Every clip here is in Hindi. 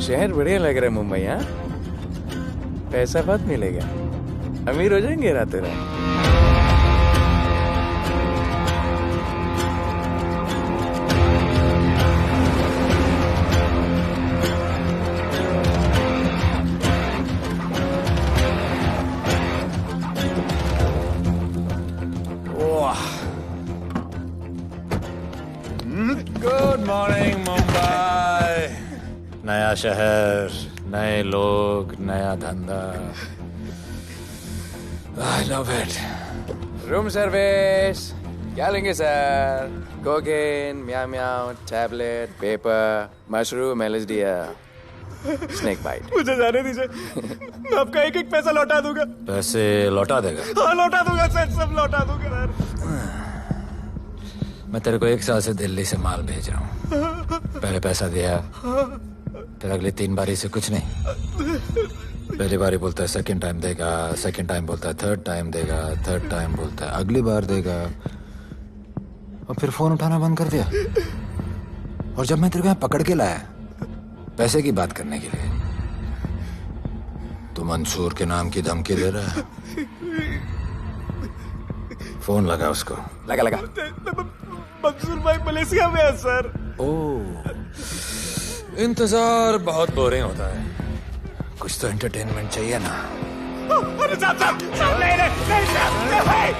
शहर बढ़िया लग रहा है मुंबई। हाँ, पैसा बहुत मिलेगा, अमीर हो जाएंगे रातों रात। Good morning Mumbai. नया शहर, नए लोग, नया धंधा। I love it. Room service क्या लेंगे sir? Cocaine, meow meow, tablet, paper, mushroom, LSD, snake bite. मुझे जाने दीजिए, मैं आपका एक एक पैसा लौटा दूंगा। पैसे लौटा देगा? हाँ लौटा दूंगा सर, सब लौटा दूंगा सर। मैं तेरे को 1 साल से दिल्ली से माल भेज रहा हूँ। पहले पैसा दिया, फिर अगली 3 बारी से कुछ नहीं। पहली बारी बोलता है सेकंड टाइम देगा, सेकंड टाइम बोलता है थर्ड टाइम देगा, थर्ड टाइम बोलता है अगली बार देगा, और फिर फोन उठाना बंद कर दिया। और जब मैं तेरे को यहाँ पकड़ के लाया पैसे की बात करने के लिए, तो मंसूर के नाम की धमकी दे रहा है। फोन लगा उसको। लगा लगा। मंसूर भाई मलेशिया में है सर। ओह, इंतजार बहुत बोरिंग होता है, कुछ तो एंटरटेनमेंट चाहिए ना। अरे साहब साहब साहब नहीं नहीं साहब भाई।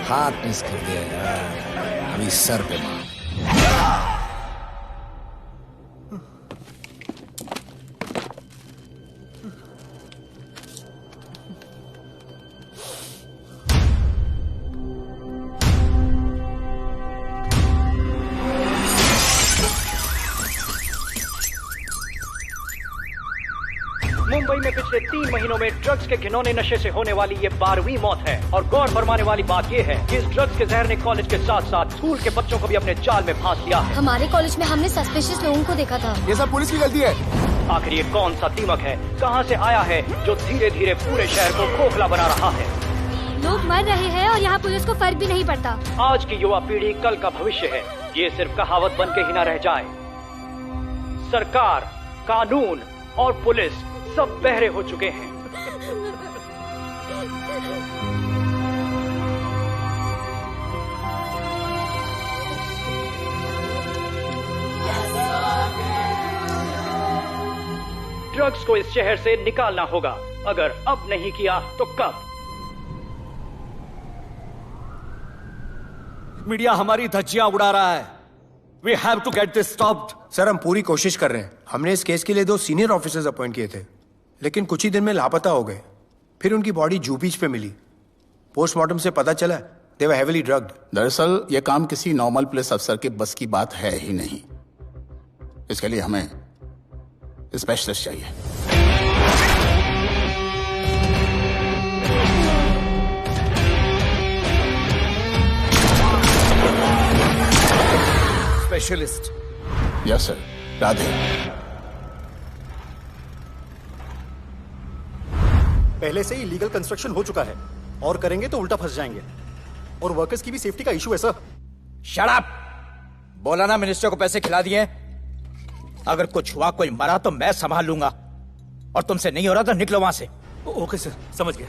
हाथ मिस कर दिया यार, अभी सर पे मार। मुंबई में पिछले 3 महीनों में ड्रग्स के घिनौने नशे से होने वाली ये 12वीं मौत है। और गौर फरमाने वाली बात ये है कि इस ड्रग्स के जहर ने कॉलेज के साथ साथ स्कूल के बच्चों को भी अपने जाल में फांस लिया है। हमारे कॉलेज में हमने सस्पिशियस लोगों को देखा था। ये सब पुलिस की गलती है। आखिर ये कौन सा दीमक है, कहां से आया है, जो धीरे धीरे पूरे शहर को खोखला बना रहा है? लोग मर रहे हैं और यहाँ पुलिस को फर्क भी नहीं पड़ता। आज की युवा पीढ़ी कल का भविष्य है, ये सिर्फ कहावत बन के ही न रह जाए। सरकार, कानून और पुलिस सब बहरे हो चुके हैं। ड्रग्स को इस शहर से निकालना होगा, अगर अब नहीं किया तो कब? मीडिया हमारी धज्जियां उड़ा रहा है। We have to get this stopped. Sir हम पूरी कोशिश कर रहे हैं। हमने इस केस के लिए 2 सीनियर ऑफिसर्स अपॉइंट किए थे, लेकिन कुछ ही दिन में लापता हो गए। फिर उनकी बॉडी जू बीच पे मिली। पोस्टमार्टम से पता चला दे वर हेवीली ड्रग्ड। दरअसल यह काम किसी नॉर्मल पुलिस अफसर के बस की बात है ही नहीं। इसके लिए हमें स्पेशलिस्ट चाहिए। स्पेशलिस्ट? Yes sir. राधे। पहले से ही लीगल कंस्ट्रक्शन हो चुका है, और करेंगे तो उल्टा फंस जाएंगे। और वर्कर्स की भी सेफ्टी का इशू है सर। Shut up! बोला ना मिनिस्टर को पैसे खिला दिए। अगर कुछ हुआ, कोई मरा तो मैं संभाल लूंगा, और तुमसे नहीं हो रहा तो निकलो वहां से। ओके सर, समझ गया।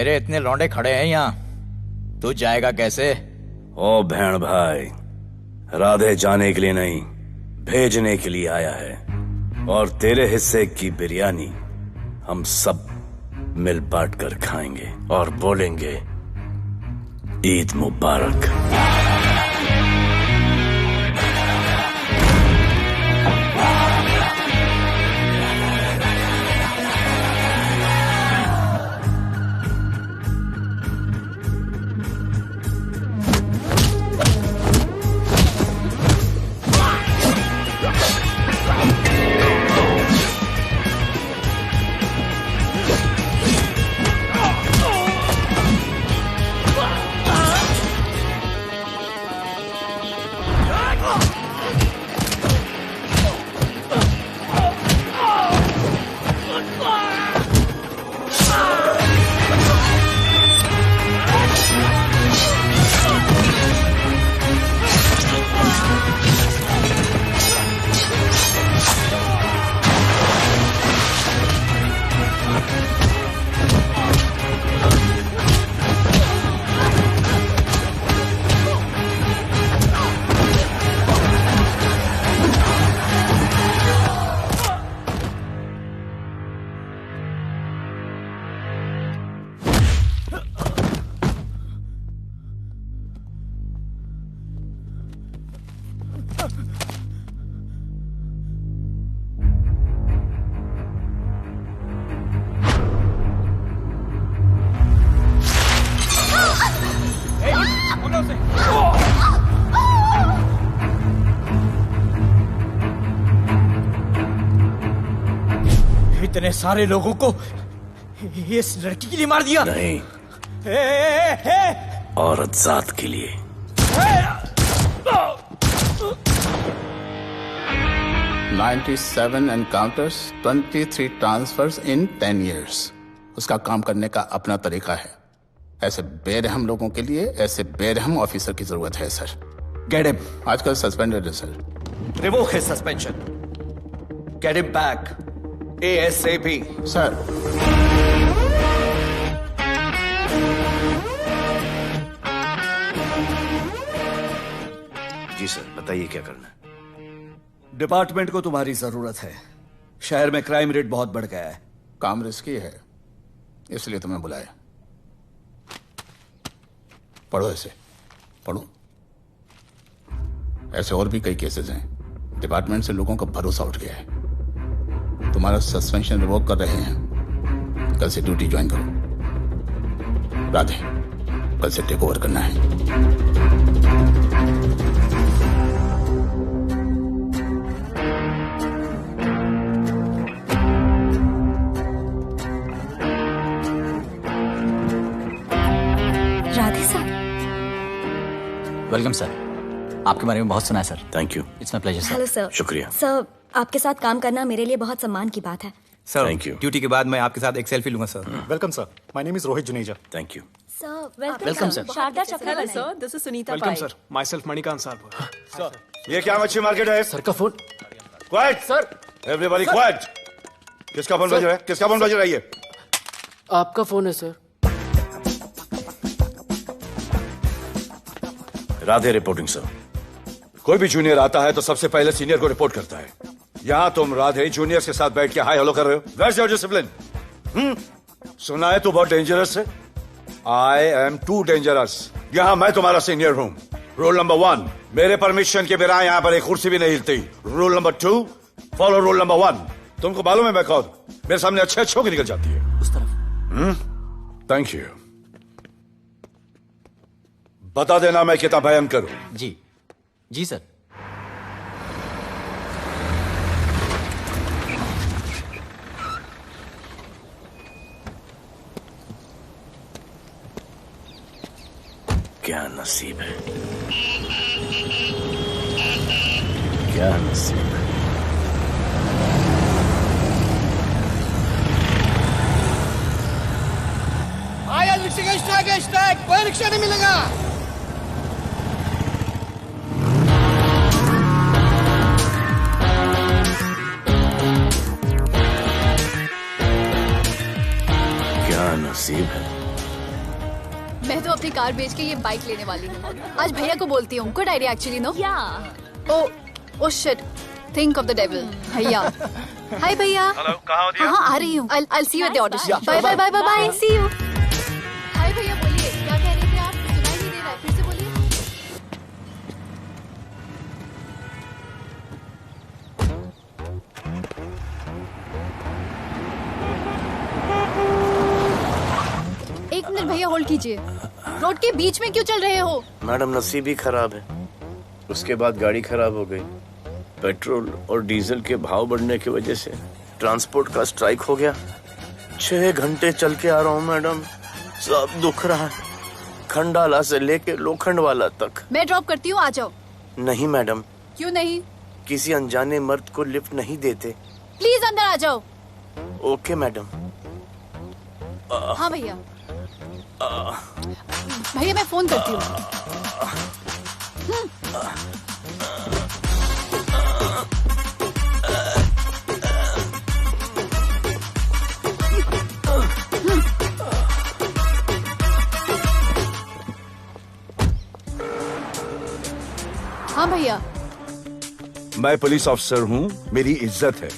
मेरे इतने लौंडे खड़े हैं यहाँ, तू जाएगा कैसे? ओ बहन भाई, राधे जाने के लिए नहीं, भेजने के लिए आया है। और तेरे हिस्से की बिरयानी हम सब मिल बांट कर खाएंगे और बोलेंगे ईद मुबारक। इतने सारे लोगों को इस लड़की के लिए मार दिया? नहीं, औरत जात के लिए। $97 encounters, 23 transfers in 10 years. उसका काम करने का अपना तरीका है। ऐसे बेरहम लोगों के लिए ऐसे बेरहम ऑफिसर की जरूरत है सर। Get him. आजकल सस्पेंडेड है sir. Revoke his suspension. Get him back. ASAP. Sir, जी सर, बताइए क्या करना है। डिपार्टमेंट को तुम्हारी जरूरत है। शहर में क्राइम रेट बहुत बढ़ गया है। काम रिस्की है, इसलिए तुम्हें बुलाया। पढ़ो ऐसे, पढ़ो। ऐसे और भी कई केसेस हैं। डिपार्टमेंट से लोगों का भरोसा उठ गया है। तुम्हारा सस्पेंशन रिवोक कर रहे हैं। कल से ड्यूटी ज्वाइन करो। राधे, कल से टेक ओवर करना है। राधे सर। Welcome sir. आपके बारे में बहुत सुना है sir. Thank you. It's my pleasure sir. Hello sir. शुक्रिया। सर, आपके साथ काम करना मेरे लिए बहुत सम्मान की बात है। Sir, Thank you. ड्यूटी के बाद मैं आपके साथ एक सेल्फी लूंगा sir. Welcome sir, my name is Rohit Juneja. Thank you. Sir, welcome sir. Sharda Chakraborty sir. This is Sunita welcome sir, myself Manikant साहब। सर, ये क्या मच्छी मार्केट है? सर का phone. Quiet sir, everybody quiet. किसका फोन बज रहा है? किसका फोन बज रहा है ये? आपका फोन है सर। Radhe reporting sir. कोई भी जूनियर आता है तो सबसे पहले सीनियर को रिपोर्ट करता है। यहाँ तुम राधे जूनियर्स के साथ बैठ के हाई हेलो कर रहे हो। Where's your discipline? सुना है तू बहुत डेंजरस है। I am too dangerous. यहाँ मैं तुम्हारा सीनियर हूँ। रूल नंबर 1, मेरे परमिशन के बिना यहाँ पर एक कुर्सी भी नहीं हिलती। Rule number 2, follow rule number 1। तुमको मालूम है मैं कौन? मेरे सामने अच्छे अच्छे निकल जाती है। उस तरफ। Thank you. बता देना मैं कितना भयंकर हूं। जी जी सर। क्या नसीब है, क्या नसीब है। आया रिक्शा का स्टैक है, स्टैक। कोई रिक्शा नहीं मिलेगा। क्या नसीब है, अपनी कार बेच के ये बाइक लेने वाली हूँ। आज भैया को बोलती हूँ। Good idea actually, no? Oh shit, think of the devil. भैया, हाय भैया। हेलो, कहाँ हो दिया? हाँ, आ रही हूँ। I'll see you at the auto shop. Bye bye bye bye bye. See you. हाय भैया, बोलिए क्या कह रहे थे आप? सुनाई नहीं दे रहा है, फिर से बोलिए। एक मिनट भैया, होल्ड कीजिए। रोड के बीच में क्यों चल रहे हो? मैडम, नसीब ही खराब है। उसके बाद गाड़ी खराब हो गई। पेट्रोल और डीजल के भाव बढ़ने की वजह से ट्रांसपोर्ट का स्ट्राइक हो गया। 6 घंटे चल के आ रहा हूँ मैडम, सब दुख रहा है, खंडाला से लेके लोखंडवाला तक। मैं ड्रॉप करती हूँ, आ जाओ। नहीं मैडम। क्यों नहीं? किसी अनजाने मर्द को लिफ्ट नहीं देते। प्लीज अंदर आ जाओ। Okay madam. हाँ भैया। भैया मैं फोन करती हूँ। हाँ भैया। मैं पुलिस ऑफिसर हूँ, मेरी इज्जत है।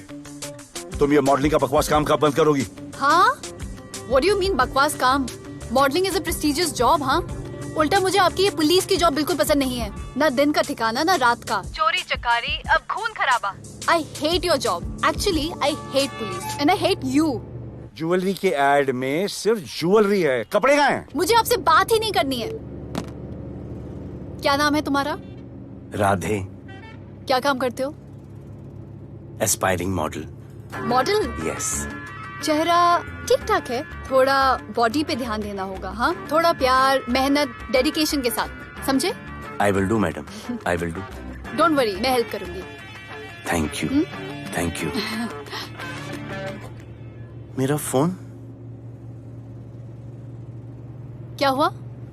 तुम ये मॉडलिंग का बकवास काम कब बंद करोगी? हाँ? What do you mean बकवास काम? Modelling is a prestigious job. हाँ, उल्टा मुझे आपकी ये पुलिस की जॉब बिल्कुल पसंद नहीं है। ना दिन का ठिकाना, ना रात का। चोरी चकारी, अब खून खराबा। I hate your job. Actually, I hate police and I hate you. Jewellery के एड में सिर्फ ज्वेलरी है, कपड़े कहाँ हैं? मुझे आपसे बात ही नहीं करनी है। क्या नाम है तुम्हारा? राधे। क्या काम करते हो? Aspiring model. मॉडल? यस। चेहरा ठीक ठाक है, थोड़ा बॉडी पे ध्यान देना होगा। हाँ, थोड़ा प्यार, मेहनत, डेडिकेशन के साथ, समझे? I will do madam, I will do. Don't worry, मैं हेल्प करूंगी। Thank you, thank you. मेरा फोन? क्या हुआ?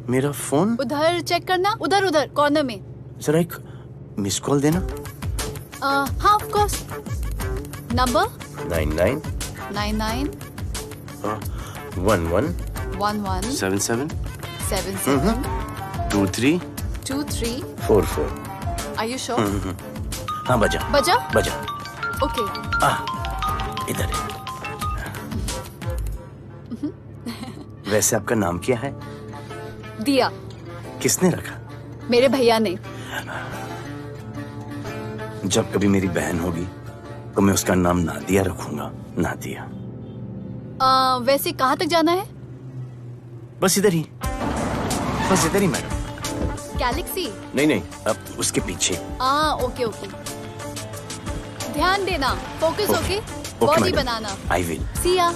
मेरा फोन? उधर चेक करना, उधर उधर कॉर्नर में। जरा एक मिस कॉल देना। हाँ of course. Number 99 99 11 11 77 77 23 23 44। Are you sure? हाँ बजा बजा? बजा। ओके। इधर है। वैसे आपका नाम क्या है? दिया। किसने रखा? मेरे भैया ने। जब कभी मेरी बहन होगी तो मैं उसका नाम नादिया रखूंगा। नादिया। वैसे कहाँ तक जाना है? बस इधर ही, बस इधर ही मैडम। गैलेक्सी? नहीं नहीं, अब उसके पीछे। Okay okay. ध्यान देना, फोकस ओके। बॉडी बनाना। I will. See ya.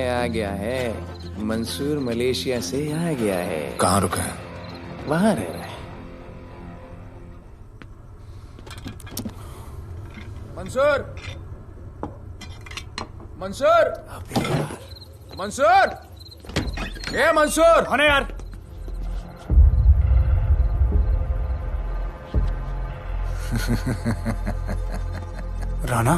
आ गया है। मंसूर मलेशिया से आ गया है। कहाँ रुका है? वहां रह रहा है। मंसूर, मंसूर, मंसूर, ये मंसूर। हाँ यार। राणा,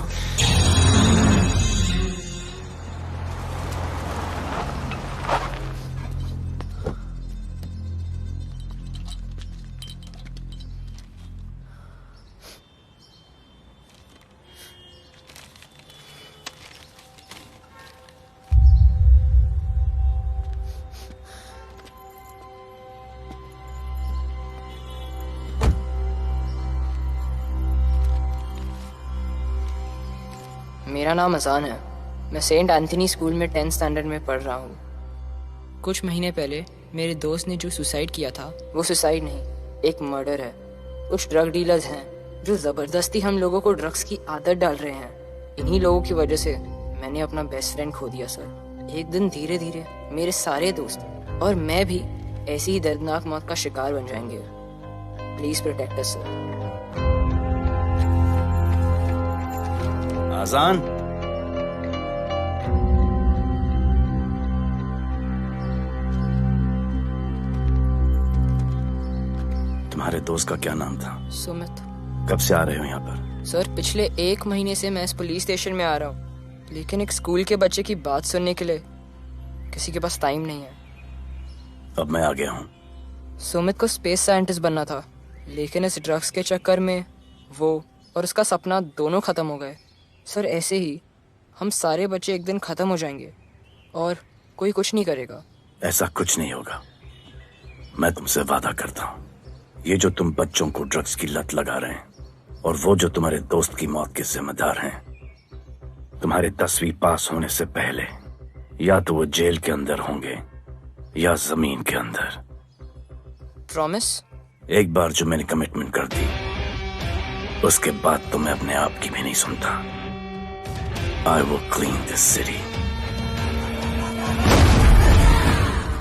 मेरा नाम अजान है। मैं सेंट एंथनी स्कूल में 10th स्टैंडर्ड में पढ़ रहा हूँ। कुछ महीने पहले मेरे दोस्त ने जो सुसाइड किया था, वो सुसाइड नहीं, एक मर्डर है। कुछ ड्रग डीलर्स हैं जो ज़बरदस्ती हम लोगों को ड्रग्स की आदत डाल रहे हैं। इन्हीं लोगों की वजह से मैंने अपना बेस्ट फ्रेंड खो दिया सर। एक दिन धीरे धीरे मेरे सारे दोस्त और मैं भी ऐसी ही दर्दनाक मौत का शिकार बन जाएंगे। Please protect us sir. Azaan, तुम्हारे दोस्त का क्या नाम था? सुमित। कब से आ रहे हो यहाँ पर? सर पिछले 1 महीने से मैं इस पुलिस स्टेशन में आ रहा हूँ, लेकिन एक स्कूल के बच्चे की बात सुनने के लिए किसी के पास टाइम नहीं है। अब मैं आ गया हूँ। सुमित को स्पेस साइंटिस्ट बनना था, लेकिन इस ड्रग्स के चक्कर में वो और उसका सपना दोनों खत्म हो गए। सर ऐसे ही हम सारे बच्चे एक दिन खत्म हो जाएंगे और कोई कुछ नहीं करेगा। ऐसा कुछ नहीं होगा, मैं तुमसे वादा करता हूँ। ये जो तुम बच्चों को ड्रग्स की लत लगा रहे हैं और वो जो तुम्हारे दोस्त की मौत के जिम्मेदार हैं, तुम्हारे 10वीं पास होने से पहले या तो वो जेल के अंदर होंगे या जमीन के अंदर। प्रॉमिस? एक बार जो मैंने कमिटमेंट कर दी, उसके बाद तो मैं अपने आप की भी नहीं सुनता। I will clean this city.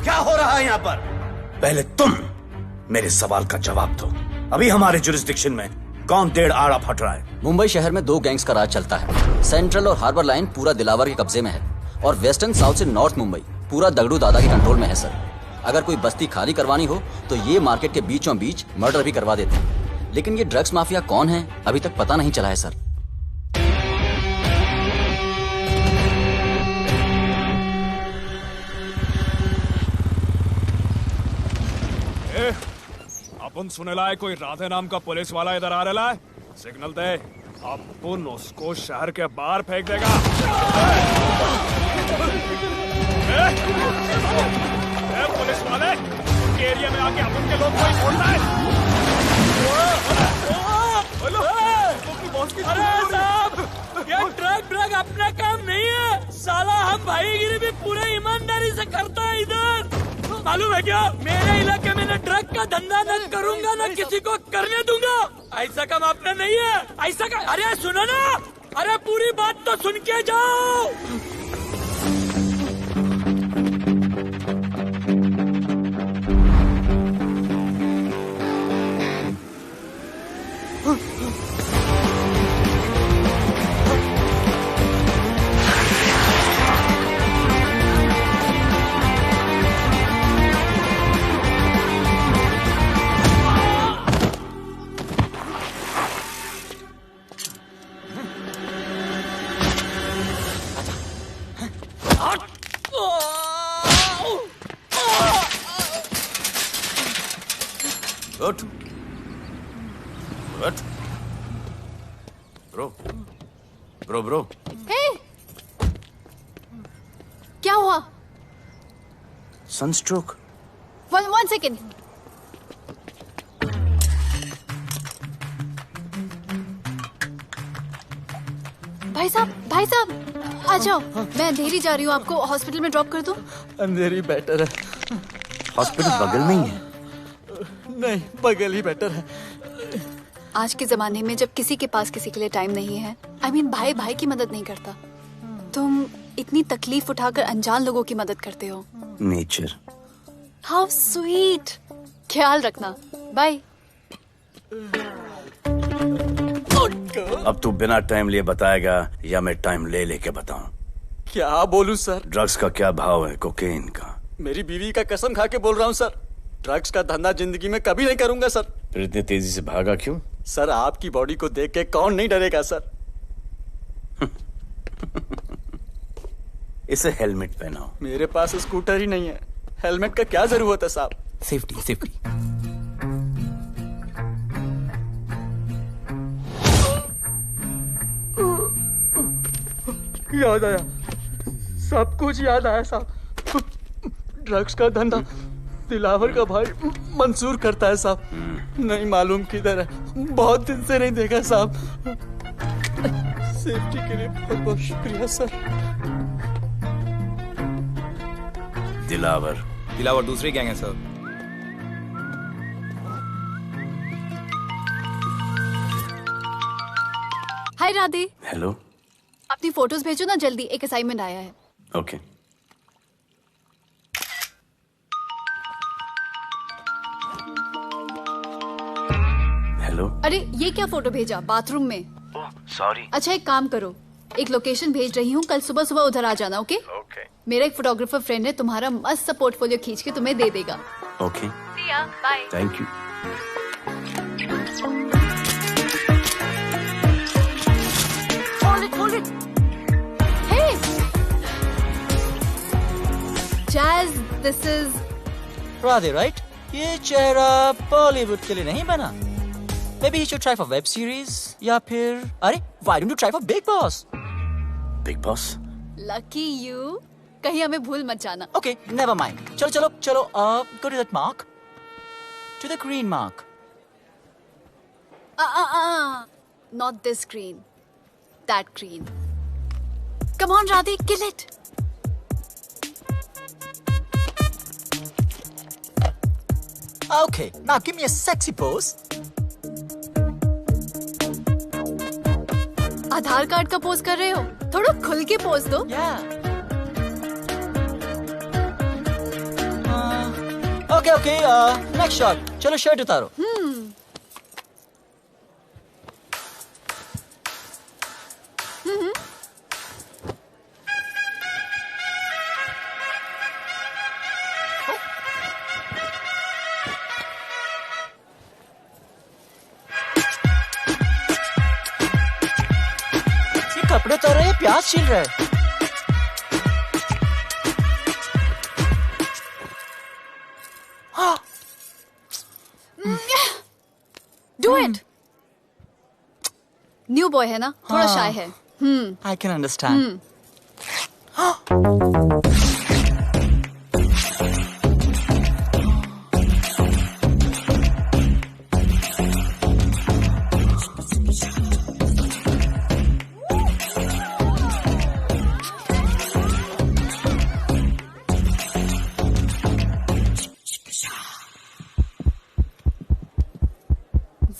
क्या हो रहा है यहाँ पर? पहले तुम मेरे सवाल का जवाब दो। अभी हमारे जुरिस्डिक्शन में कौन डेढ़ आड़ा फट रहा है? मुंबई शहर में 2 गैंग्स का राज चलता है। सेंट्रल और हार्बर लाइन पूरा दिलावर के कब्जे में है और वेस्टर्न साउथ से नॉर्थ मुंबई पूरा दगड़ू दादा के कंट्रोल में है सर। अगर कोई बस्ती खाली करवानी हो तो ये मार्केट के बीचों बीच मर्डर भी करवा देते हैं। लेकिन ये ड्रग्स माफिया कौन है अभी तक पता नहीं चला है सर। अपन सुनेला है कोई राधे नाम का पुलिस वाला इधर आ रहा है। सिग्नल दे, अपन उसको शहर के बाहर फेंक देगा। पुलिस वाले एरिया में आके अपन के लोग कोई छोड़ना है। अरे साहब, ये ड्रग अपना काम नहीं है। साला हम भाईगिरी भी पूरे ईमानदारी से करता है इधर। मालूम है क्या, मेरे इलाके में न ड्रग का धंधा न करूंगा न किसी को करने दूंगा। ऐसा काम अपना नहीं है। ऐसा का, अरे सुनो ना, अरे पूरी बात तो सुन के जाओ। Good. Good. Bro. Hey! क्या हुआ? Sunstroke. One second. भाई साहब, आ जाओ। मैं अंधेरी जा रही हूँ, आपको हॉस्पिटल में ड्रॉप कर दूँ? अंधेरी बेटर है। हॉस्पिटल बगल में ही है। नहीं, बगल ही बेटर है। आज के जमाने में जब किसी के पास किसी के लिए टाइम नहीं है, भाई भाई की मदद नहीं करता, तुम इतनी तकलीफ उठाकर अनजान लोगों की मदद करते हो। नेचर। How sweet. ख्याल रखना। बाय। अब तू बिना टाइम लिए बताएगा या मैं टाइम ले लेके बताऊं? क्या बोलूं सर? ड्रग्स का क्या भाव है कोकेन का? मेरी बीवी का कसम खा के बोल रहा हूँ सर, ड्रग्स का धंधा जिंदगी में कभी नहीं करूंगा सर। फिर इतनी तेजी से भागा क्यों? सर आपकी बॉडी को देख के कौन नहीं डरेगा सर। इसे हेलमेट पहनाओ। मेरे पास स्कूटर ही नहीं है, हेलमेट का क्या जरूरत है साहब? सेफ्टी। याद आया, सब कुछ याद आया साहब। ड्रग्स का धंधा दिलावर का भाई मंसूर करता है साहब। नहीं मालूम किधर है, बहुत दिन से नहीं देखा साहब। सेफ्टी के लिए बहुत बहुत शुक्रिया सर। दिलावर दूसरी गैंग है सर। हाय राधे। हेलो। अपनी फोटोज भेजो ना जल्दी, एक असाइनमेंट आया है। ओके। हेलो। अरे ये क्या फोटो भेजा बाथरूम में? सॉरी। अच्छा एक काम करो, एक लोकेशन भेज रही हूँ, कल सुबह सुबह उधर आ जाना। ओके? मेरा एक फोटोग्राफर फ्रेंड है, तुम्हारा मस्त सा पोर्टफोलियो खींच के तुम्हें दे देगा। Okay. Bye. Thank you. This is Radhe, right? ये चेहरा बॉलीवुड के लिए नहीं बना। Maybe you should try for web series या फिर अरे why don't you try for Big Boss? Big Boss? Lucky you, कहीं हमें भूल मत जाना। Okay, never mind. चलो चलो चलो, go to that mark, to the green mark. Not this green, that green. Come on, Radhe, kill it. Okay, now give me a sexy pose. Aadhaar card का पोज कर रहे हो? थोड़ा खुल के पोज दो। Okay, next shot. चलो शर्ट उतारो। कपड़े उतारो या प्याज छील रहे हैं? Do it. न्यू बॉय है ना, थोड़ा शाय है। I can understand.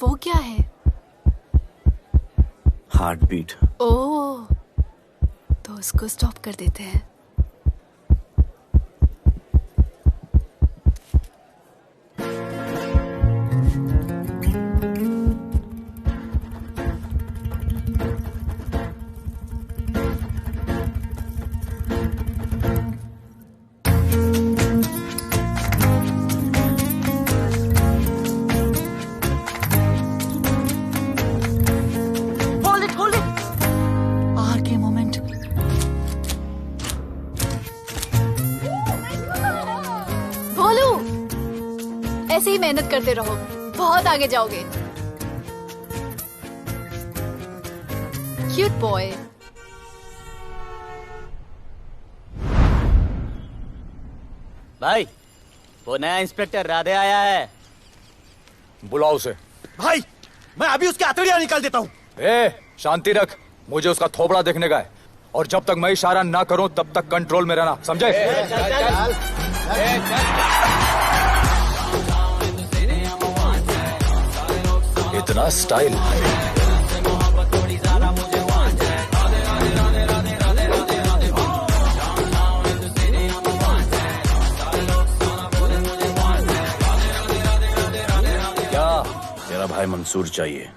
वो क्या है? Heart beat. ओह, तो उसको स्टॉप कर देते हैं। ऐसे ही मेहनत करते रहो, बहुत आगे जाओगे। Cute boy. भाई, वो नया इंस्पेक्टर राधे आया है। बुलाओ उसे। भाई, मैं अभी उसकी हथेलियां निकाल देता हूँ। शांति रख, मुझे उसका थोबड़ा देखने का है, और जब तक मैं इशारा ना करूं तब तक कंट्रोल में रहना, समझे? इतना स्टाइल। क्या? तेरा भाई मंसूर चाहिए,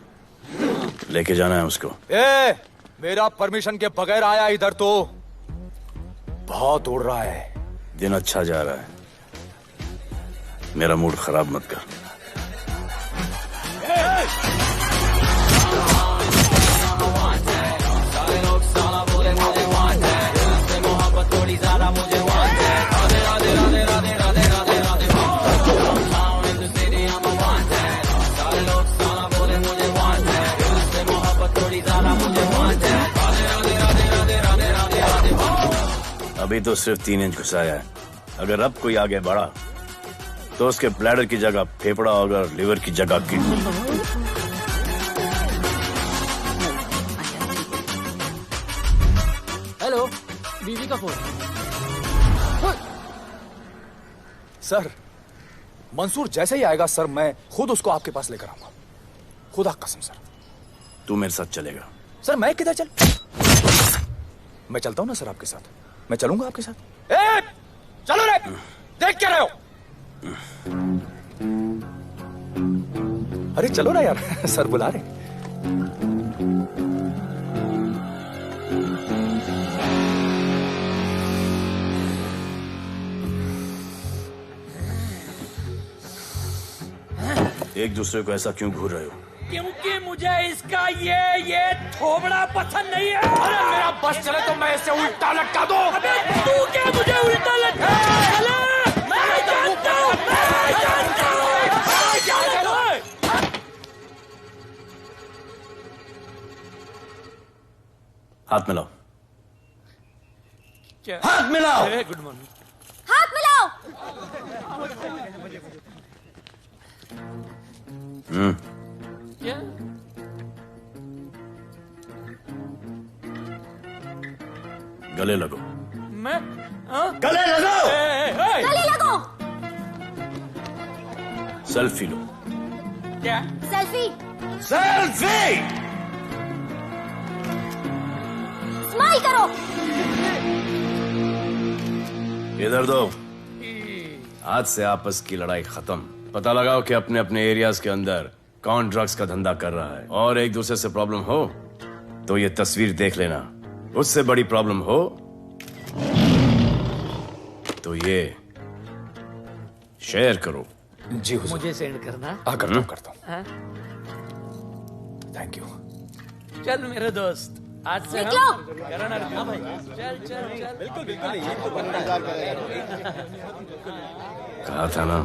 लेके जाना है उसको। मेरा परमिशन के बगैर आया इधर तो बहुत उड़ रहा है। दिन अच्छा जा रहा है, मेरा मूड खराब मत कर। अभी तो सिर्फ 3 इंच घुसाया है, अगर अब कोई आगे बढ़ा तो उसके ब्लैडर की जगह फेफड़ा होगा, लिवर की जगह किडनी। हेलो, बीवी का फोन। सर, मंसूर जैसे ही आएगा सर, मैं खुद उसको आपके पास लेकर आऊंगा, खुदा कसम सर। तू मेरे साथ चलेगा? सर मैं किधर चल? मैं चलता हूं ना सर आपके साथ, मैं चलूंगा आपके साथ। चलो रे, देख क्या रहे हो? अरे चलो ना यार, सर बुला रहे। एक दूसरे को ऐसा क्यों घूर रहे हो? क्योंकि मुझे इसका ये थोबड़ा पसंद नहीं है। अरे मेरा बस चले तो मैं इसे उल्टा लटका दूं। अबे तू क्या मुझे उल्टा लटका? हाथ मिलाओ। क्या? हाथ मिलाओ। Good morning. हाथ मिलाओ। क्या? गले लगो। मैं हाँ? गले लगो। गले लगो। सेल्फी लो। क्या? सेल्फी। सेल्फी। स्माइल करो। इधर दो। आज से आपस की लड़ाई खत्म। पता लगाओ कि अपने अपने एरियाज के अंदर कौन ड्रग्स का धंधा कर रहा है, और एक दूसरे से प्रॉब्लम हो तो ये तस्वीर देख लेना। उससे बड़ी प्रॉब्लम हो तो ये शेयर करो। जी हुजूर। मुझे सेंड करना। करता हूँ। हाँ? Thank you. चल मेरे दोस्त, आज से निकलो। हम करण अर्जुन भाई। चल चल चल। बिल्कुल बिल्कुल। कहा था ना,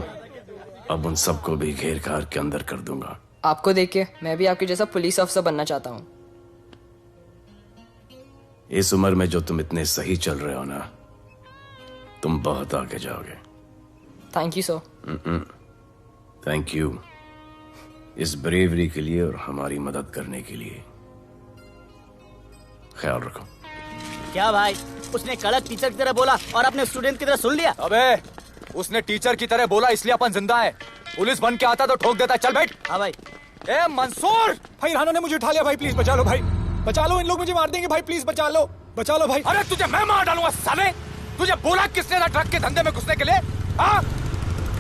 अब उन सबको भी घेर घार के अंदर कर दूंगा। आपको देख के मैं भी आपके जैसा पुलिस ऑफिसर बनना चाहता हूँ। इस उम्र में जो तुम इतने सही चल रहे हो ना, तुम बहुत आगे जाओगे। Thank you sir. Thank you इस ब्रेवरी के लिए और हमारी मदद करने के लिए। ख्याल रखो। क्या भाई, उसने कड़क टीचर की तरह बोला और अपने स्टूडेंट की तरह सुन लिया? अबे उसने टीचर की तरह बोला इसलिए अपन जिंदा है। पुलिस बन के आता तो ठोक देता। चल बैठ। हाँ भाई। ए मंसूर, भाई राना ने मुझे उठा लिया भाई, प्लीज बचा लो भाई, बचा लो, इन लोग मुझे मार देंगे भाई, प्लीज बचा लो भाई। अरे तुझे मैं मार डालूंगा साले। तुझे बोला किसने था ट्रक के धंधे में घुसने के लिए? हाँ,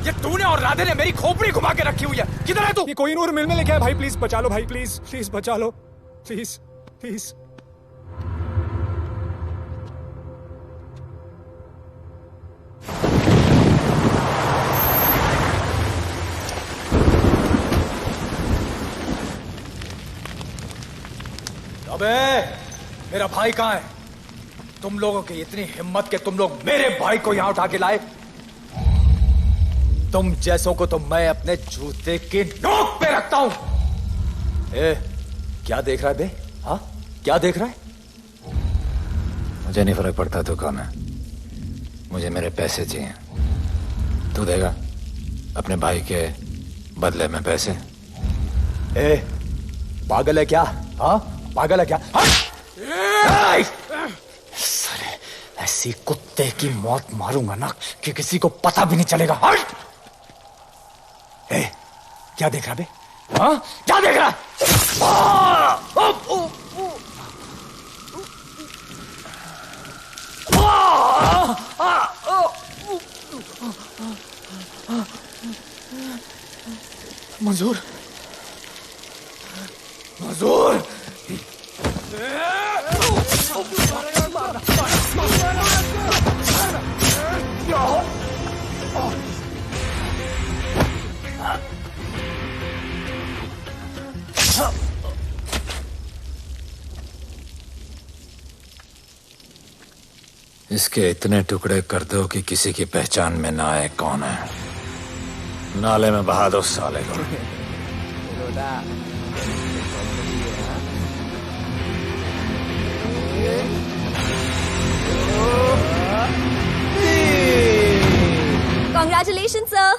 ये तूने और राधे ने मेरी खोपड़ी घुमा के रखी हुई है। किधर है तू? ये कोई नूर मिल में लेके आया भाई, प्लीज बचा लो भाई, प्लीज प्लीज बचा लो, प्लीज प्लीज। अबे मेरा भाई कहाँ है? तुम लोगों की इतनी हिम्मत कि तुम लोग मेरे भाई को यहाँ उठा के लाए। तुम जैसों को तो मैं अपने जूते की नोक पे रखता हूं। ए, क्या देख रहा है बे? हाँ, क्या देख रहा है? मुझे नहीं फर्क पड़ता तू कौन है, मुझे मेरे पैसे चाहिए। तू देगा अपने भाई के बदले में पैसे? ए, पागल है क्या? हाँ, पागल है क्या? साले, ऐसी कुत्ते की मौत मारूंगा ना कि किसी को पता भी नहीं चलेगा। ए, क्या देख रहा बे? हाँ, क्या देख रहा? मंजूर, मंजूर। इसके इतने टुकड़े कर दो कि किसी की पहचान में ना आए कौन है। नाले में बहा दो साले को। Congratulations, sir.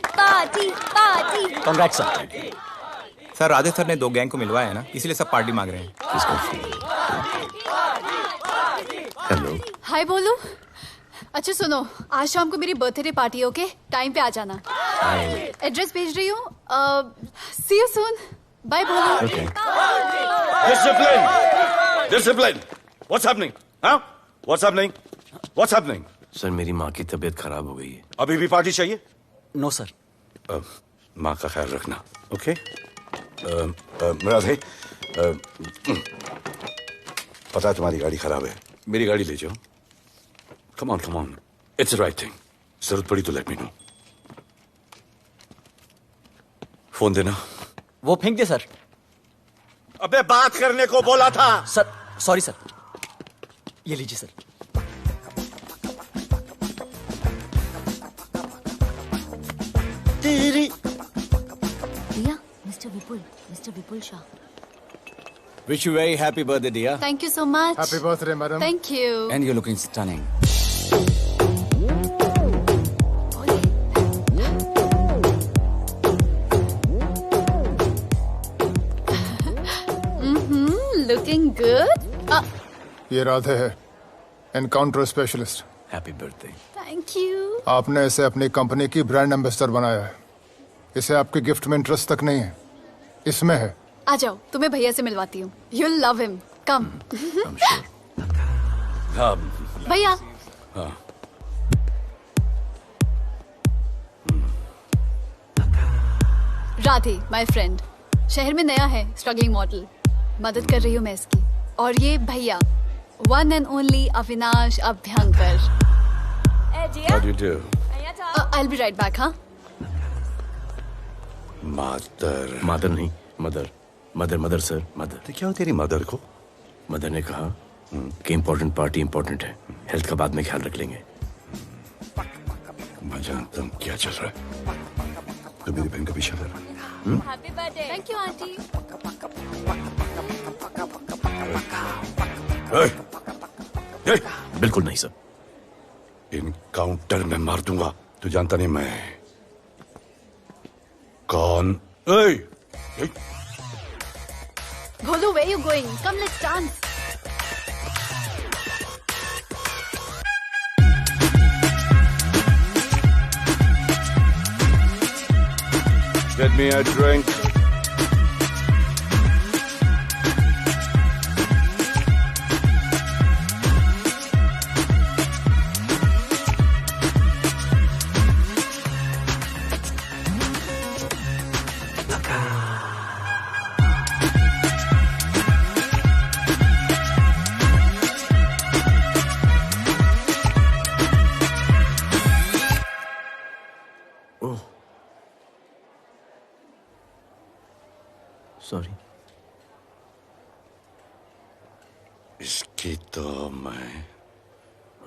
Party party. Congrats sir. Sir Radhe sir ने 2 गैंग को मिलवाया है ना, इसीलिए सब पार्टी मांग रहे हैं। हेलो। हाय बोलू। अच्छा सुनो, आज शाम को मेरी बर्थडे पार्टी, ओके? टाइम पे आ जाना। एड्रेस भेज रही हूँ। सी यू सून। बाय बोलू। Discipline, discipline. What's happening? हाँ? What's happening? What's happening? Sir मेरी माँ की तबीयत खराब हो गई है। अभी भी पार्टी चाहिए? No sir. माँ का ख्याल रखना, ओके? राधे, पता है तुम्हारी गाड़ी खराब है, मेरी गाड़ी ले जाओ। Come on, it's the right thing. जरूरत पड़ी तो लेट मी नो। फोन देना। वो फेंक दे सर। अबे बात करने को बोला था। Sir sorry sir. ये लीजिए sir. Riya, mister Vipul Shah. Wish you very happy birthday, dear. Thank you so much. Happy birthday, madam. Thank you. And you're looking stunning. Looking good. ये राधे है, encounter specialist. Happy birthday. Thank you. आपने इसे अपनी कंपनी की ब्रांड एम्बेसडर बनाया है। इसे आपके गिफ्ट में इंटरेस्ट तक नहीं है, इसमें है। आ जाओ, तुम्हें भैया से मिलवाती हूँ। You'll love him. Come. भैया। Radhe, my friend. शहर में नया है, स्ट्रगलिंग मॉडल। मदद कर रही हूँ मैं इसकी। और ये भैया, one and only Avinash Abhyankar. How do you do? I'll be right back, हाँ? मदर नहीं, मदर सर, मदर। तो क्या हो तेरी मदर को? मदर ने कहा कि इम्पोर्टेंट पार्टी इम्पोर्टेंट है, हेल्थ का बाद में ख्याल रख लेंगे। मैं जानता हूँ क्या चल रहा है। तो मेरी बहन का पीछा कर रहा है। Happy birthday. Thank you, auntie. बिल्कुल नहीं सर। इनकाउंटर में मार दूंगा। तू जानता नहीं मैं कौन? Bholu, where you going? Come, let's dance. Get me a drink. Sorry. इसकी तो मैं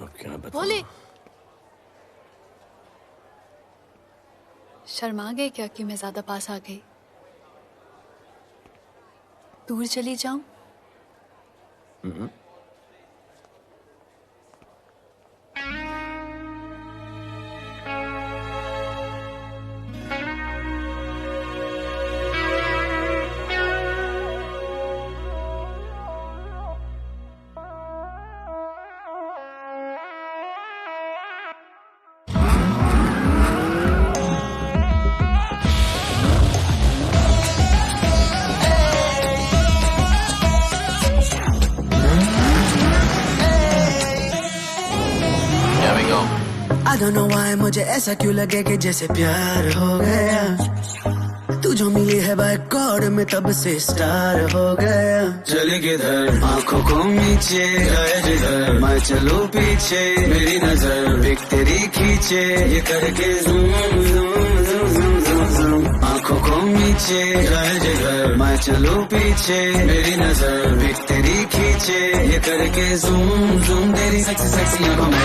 अब क्या बताऊं? भोले, शर्मा गए क्या कि मैं ज्यादा पास आ गई? दूर चली जाऊं? I don't know why मुझे ऐसा क्यों लगे कि जैसे प्यार हो गया। तू जो मिली है बाय गॉड में तब से स्टार हो गया। चले किधर आंखों को नीचे गए जिधर, मैं चलूं पीछे मेरी नजर एक तेरी खींचे ये करके zoom zoom zoom zoom zoom. आंखों को नीचे गए जिधर, मैं चलूं पीछे मेरी नजर एक तेरी खींचे ये करके ज़ूम ज़ूम। तेरी सेक्सी सेक्सी आंखों में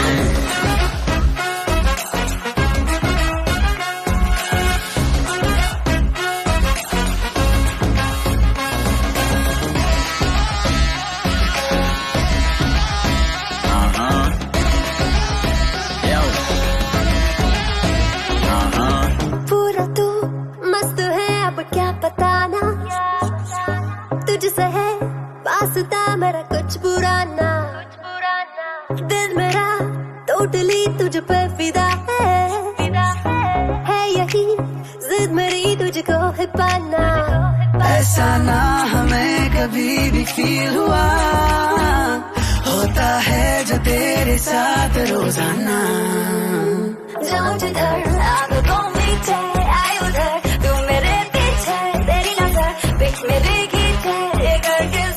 मेरा कुछ पुराना दिल मेरा टोटली तुझ पे फिदा है यही जिद मेरी तुझको है पाना। ऐसा ना हमें कभी भी फील हुआ, होता है जो तेरे साथ रोजाना। जाऊं जिधर आंखों मीठे आए उधर, तू मेरे पीछे तेरी नजर पिक मेरी खींचे ये करके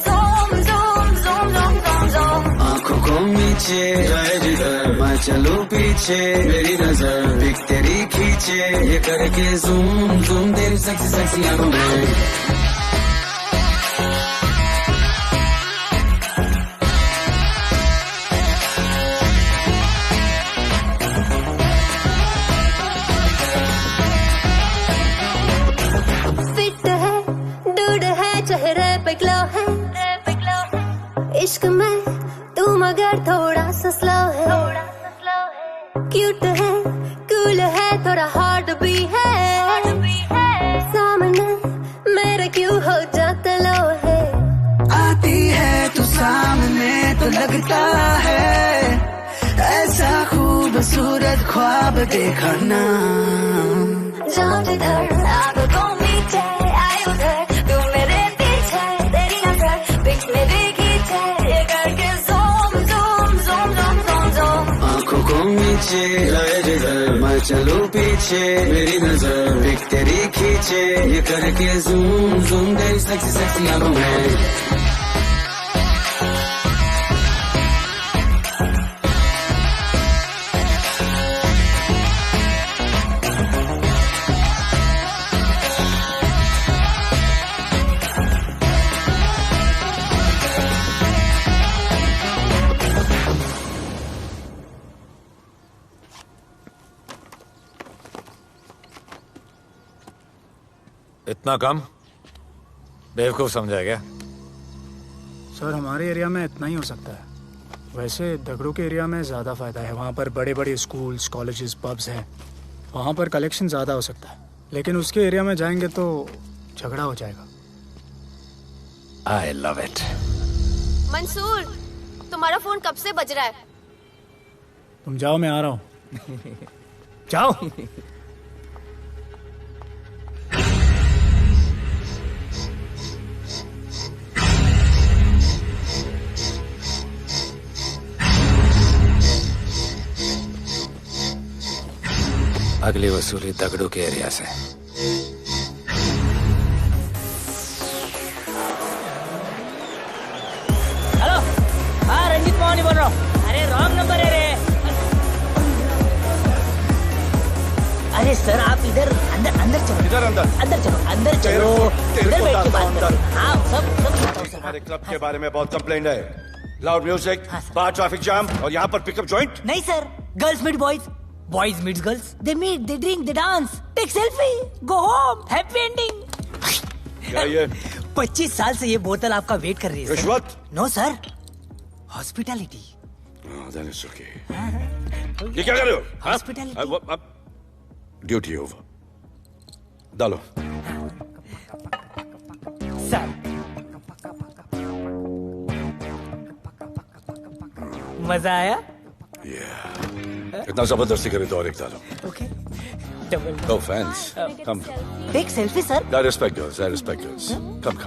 नीचे जाए जिधर, मैं चलूं पीछे मेरी नजर एक तेरी खींचे ये करके ज़ूम ज़ूम। तेरी सेक्सी सेक्सी आंखों में फिट है, डूड है, चेहरे पे ग्लो है। इश्क में तू मगर थोड़ा सा स्लो है, क्यूट है, कूल है, थोड़ा हॉट भी है, सामने मेरे क्यों हो जाता लो है। आती है तू सामने तो लगता है ऐसा खूबसूरत ख्वाब देखा ना। जाऊं जिधर आग को नीचे आए उधर, तू मेरे पीछे तेरी नजर पिक्स में देखी थे, ये करके zoom zoom zoom zoom zoom zoom. आंखों को नीचे लाए जिधर मैं चलूं पीछे, मेरी नजर पिक तेरी खींचे, ये करके ज़ूम ज़ूम तेरी सेक्सी सेक्सी आंखों में। इतना कम बेवकूफ समझा क्या? सर हमारे एरिया में इतना ही हो सकता है, वैसे दगड़ों के एरिया में ज़्यादा फायदा है। वहाँ पर बड़े बड़े स्कूल्स, कॉलेजेस, पब्स हैं, वहाँ पर कलेक्शन ज़्यादा हो सकता है। लेकिन उसके एरिया में जाएंगे तो झगड़ा हो जाएगा। आई लव इट। मंसूर, तुम्हारा फोन कब से बज रहा है? तुम जाओ, मैं आ रहा हूँ। जाओ। अगली वसूली दगड़ू के एरिया से। हेलो, हाँ रंजीत मोहन बोल रहा हूँ। अरे रॉन्ग नंबर है रे। अरे सर आप इधर अंदर अंदर चलो। इधर अंदर अंदर चलो, अंदर चलो, इधर बैठ के बात करो। हाँ सब हमारे क्लब के बारे में बहुत कंप्लेंट है। लाउड म्यूजिक, बाहर ट्रैफिक जाम और यहाँ पर पिकअप जॉइंट। नहीं sir, girls meet boys, boys meet girls, they meet, they drink, they dance, take selfie, go home, happy ending. क्या ये 25 साल से ये बोतल आपका वेट कर रही है। रिश्वत? No sir, hospitality. ये क्या कर रहे हो? हॉस्पिटैलिटी। ड्यूटी ओवर, डालो। सर मजा आया? इतना जबरदस्ती करे तो और एक डालो। Okay. Go fans. Come. Take selfie sir. I respect girls. I respect girls. Come.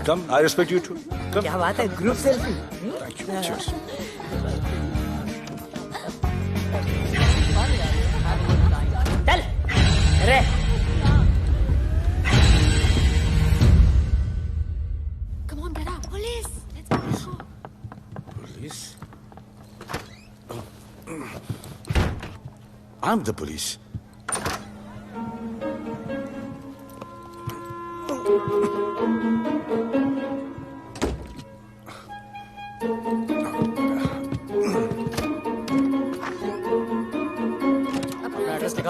Come. I respect you too. Come. क्या बात है, group selfie. Thank you. Cheers. चल रे। Come on, get up. Police. Police? I'm the police.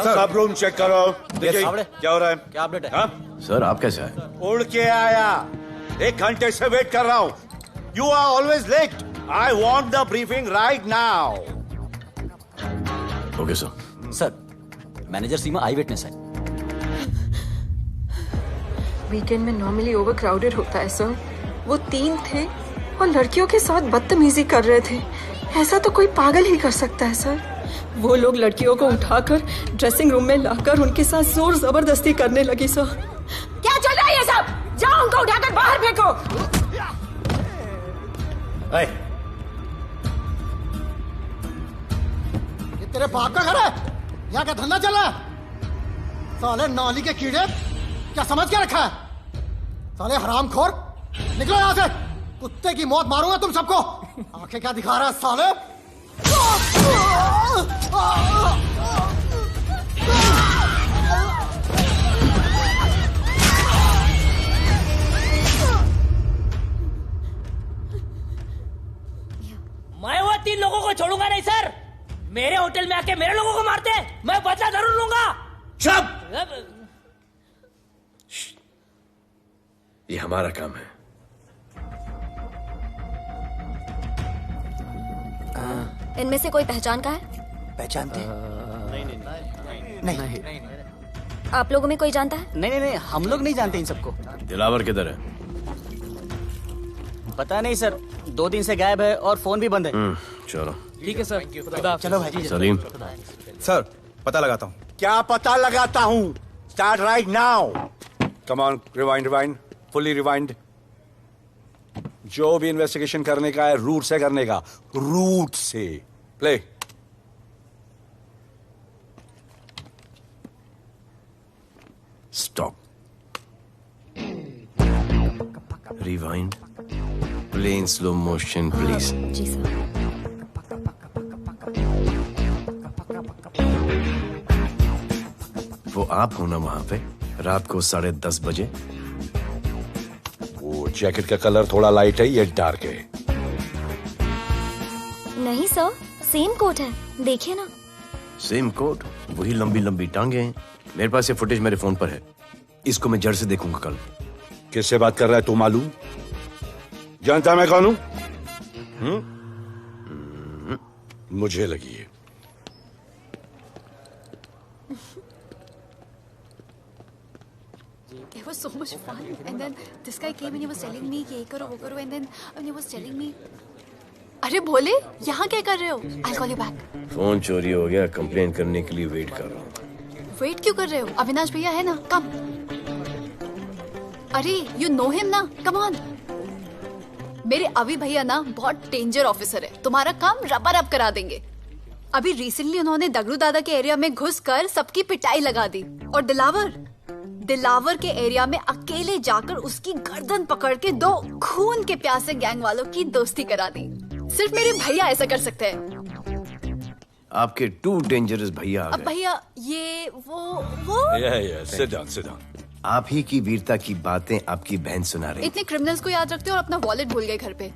सब रूम चेक करो। देखिए क्या हो रहा है। क्या अपडेट है? हाँ? सर आप कैसे आए? उड़ के आया, 1 घंटे से वेट कर रहा हूँ। You are always late. I want the briefing right now. Okay sir. Sir, manager Seema eyewitness है। वीकेंड में नॉर्मली ओवर क्राउडेड होता है सर। वो 3 थे और लड़कियों के साथ बदतमीजी कर रहे थे। ऐसा तो कोई पागल ही कर सकता है सर। वो लोग लड़कियों को उठाकर ड्रेसिंग रूम में लाकर उनके साथ जोर जबरदस्ती करने लगी सर। क्या चल रहा है ये सब? जाओ उनको उठाकर बाहर फेंको। ये तेरे बाप का घर है? यहाँ का धंधा चल रहा है? साले नौली के कीड़े, क्या समझ के रखा है? साले हरामखोर, निकलो यहाँ से। कुत्ते की मौत मारूंगा तुम सबको। आंखें क्या दिखा रहा है साले? मैं वो 3 लोगों को छोड़ूंगा नहीं सर। मेरे होटल में आके मेरे लोगों को मारते, मैं बदला जरूर लूंगा। चुप! ये हमारा काम है। इनमें से कोई पहचान का है? पहचानते हैं? नहीं। आप लोगों में कोई जानता है? नहीं, हम लोग नहीं जानते इन सबको। दिलावर किधर है? पता नहीं सर, 2 दिन से गायब है और फोन भी बंद है। चलो ठीक है सर। चलो भाई। सलीम। सर पता लगाता हूँ। क्या पता लगाता हूँ? Start right now. Come on, rewind, fully rewind. जो भी इन्वेस्टिगेशन करने का है रूट से करने का, रूट से। Play. Stop. Rewind. Play in slow motion please. जी सर। वो आप हो ना वहां पे रात को 10:30 बजे? वो जैकेट का कलर थोड़ा लाइट है, ये डार्क है। नहीं सर, सेम कोट है, देखिए ना। सेम कोट, वही लंबी लंबी टांगे हैं। मेरे पास ये फुटेज मेरे फोन पर है, इसको मैं जड़ से देखूंगा कल। किससे बात कर रहा है तू? मालूम? जानता मैं कौन हूं? मुझे लगी है। It was so much fun, and then this guy came and he was telling me ये करो वो करो, and then he was telling me, अरे भोले यहाँ क्या कर रहे हो? I'll call you back. Phone चोरी हो गया, कंप्लेन करने के लिए वेट कर रहा हूँ। वेट क्यों कर रहे हो? अविनाश भैया है ना, कम। अरे you know him ना, come on. मेरे अभी भैया ना बहुत डेंजर ऑफिसर है, तुम्हारा काम रबर अप करा देंगे। अभी रिसेंटली उन्होंने दगड़ू दादा के एरिया में घुसकर सबकी पिटाई लगा दी, और दिलावर के एरिया में अकेले जाकर उसकी गर्दन पकड़ के 2 खून के प्यासे गैंग वालों की दोस्ती करा दी। सिर्फ मेरे भैया ऐसा कर सकते हैं। आपके 2 डेंजरस भैया आ अब गए। भैया ये वो सिट डाउन। आप ही की वीरता की बातें आपकी बहन सुना रही। इतने क्रिमिनल्स को याद रखते हो और अपना वॉलेट भूल गए घर पे।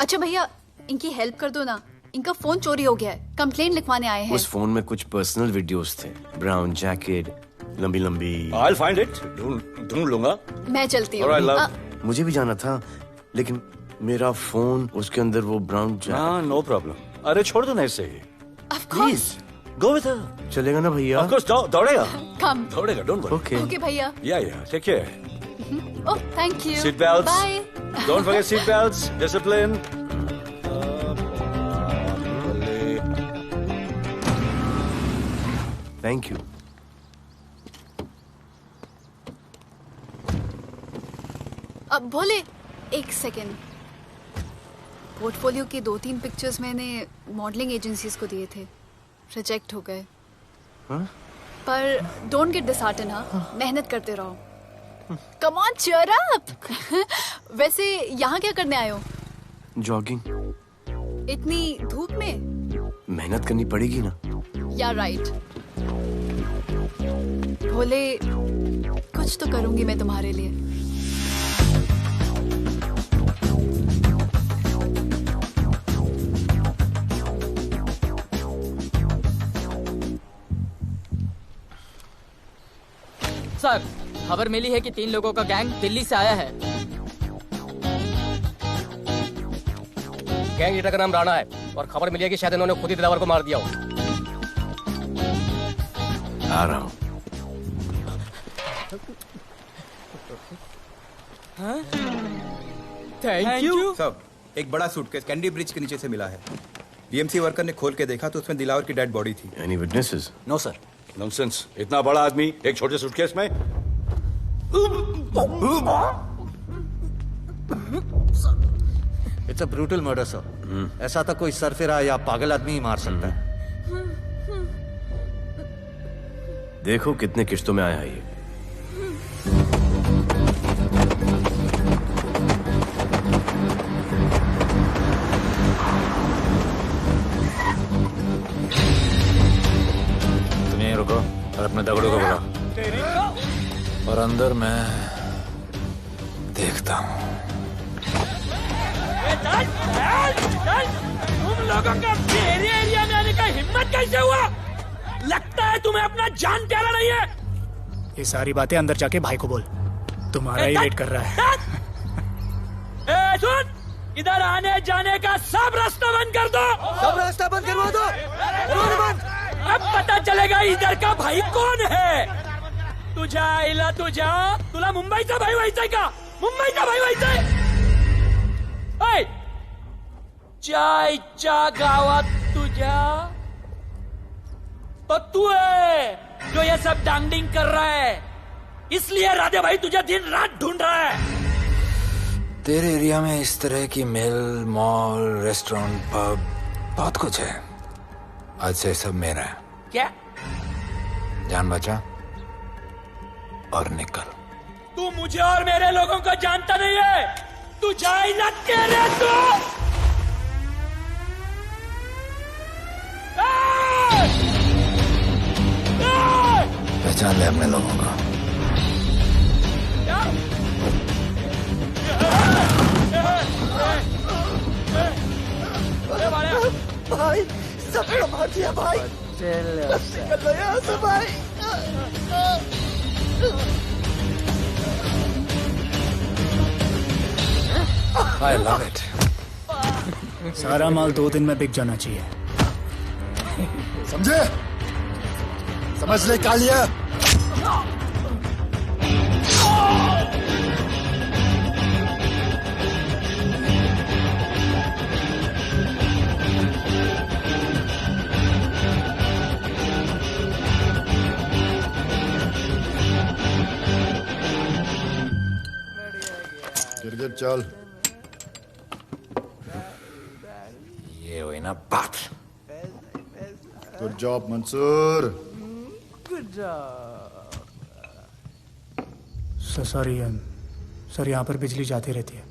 अच्छा भैया, इनकी हेल्प कर दो ना, इनका फोन चोरी हो गया है, कंप्लेंट लिखवाने आए हैं। उस फोन में कुछ पर्सनल वीडियोस थे, ब्राउन जैकेट, लंबी लंबी। I'll find it. ढूंढ लूंगा। मैं चलती All right, हूँ। love. मुझे भी जाना था, लेकिन मेरा फोन, उसके अंदर वो ब्राउन जैकेट। हाँ, नो प्रॉब्लम। अरे छोड़ दो ना इसे। Please go with her. चलेगा ना भैया? Of course, दौड़ेगा। कम। दौड़ेगा, डोंट वरी। ओके भैया। Yeah, take care. Oh thank you. Seat belts. Bye. Don't forget seat belts. Discipline. Thank you. अब भोले एक सेकेंड, पोर्टफोलियो के 2-3 पिक्चर्स मैंने मॉडलिंग एजेंसीज को दिए थे, रिजेक्ट हो गए। पर डोंट गेट डिसहार्टन, हाँ, मेहनत करते रहो। Come on cheer up. वैसे यहाँ क्या करने आए हो? जॉगिंग। इतनी धूप में? मेहनत करनी पड़ेगी ना। या राइट। भोले कुछ तो करूंगी मैं तुम्हारे लिए। सर, खबर मिली है कि 3 लोगों का गैंग दिल्ली से आया है। गैंग लीडर का नाम राणा है और खबर मिली है कि शायद इन्होंने खुद ही दिलावर को मार दिया हो। आ रहा हूँ। Thank you. सब एक बड़ा सूटकेस कैंडी ब्रिज के नीचे से मिला है। बीएमसी वर्कर ने खोल के देखा तो उसमें दिलावर की डेड बॉडी थी। Any witnesses? No sir. Nonsense. इतना बड़ा आदमी एक छोटे सूटकेस में? It's a brutal murder sir. ऐसा तो कोई सरफिरा या पागल आदमी ही मार सकता है। देखो कितने किश्तों में आया है ये। तुम यहीं रुको और अपने दगड़ों को बुलाओ, और अंदर मैं देखता हूँ। तुम लोगों का मेरे एरिया में आने का हिम्मत कैसे हुआ? लगता है तुम्हें अपना जान प्यारा नहीं है। ये सारी बातें अंदर जाके भाई को बोल, तुम्हारा ही वेट कर रहा है। सुन, इधर आने जाने का सब रास्ता बंद कर दो। सब रास्ता बंद करवा दो। अब पता चलेगा इधर का भाई कौन है। तुझा इला तुझा तुला मुंबईचा भाई व्हायचाय का? मुंबईचा भाई व्हायचाय? चायच्या गावात तुझ्या तो तू है जो ये सब डांगडिंग कर रहा है, इसलिए राधे भाई तुझे दिन रात ढूंढ रहा है। तेरे एरिया में इस तरह की मिल, मॉल, रेस्टोरेंट, पब बहुत कुछ है। आज से सब मेरा है। क्या? जान बचा और निकल। तू मुझे और मेरे लोगों को जानता नहीं है। तू जाए ना तेरे तू। पहचान ले अपने लोगों को। भाई सब संभाल दिया भाई। निकल यहाँ से भाई। I love it. सारा माल 2 दिन में बिक जाना चाहिए। समझे? समझ ले कालिया। गिरगिट चल। ये हुई ना बात। Good job Mansoor. Sorry sir, यहाँ पर बिजली जाती रहती है।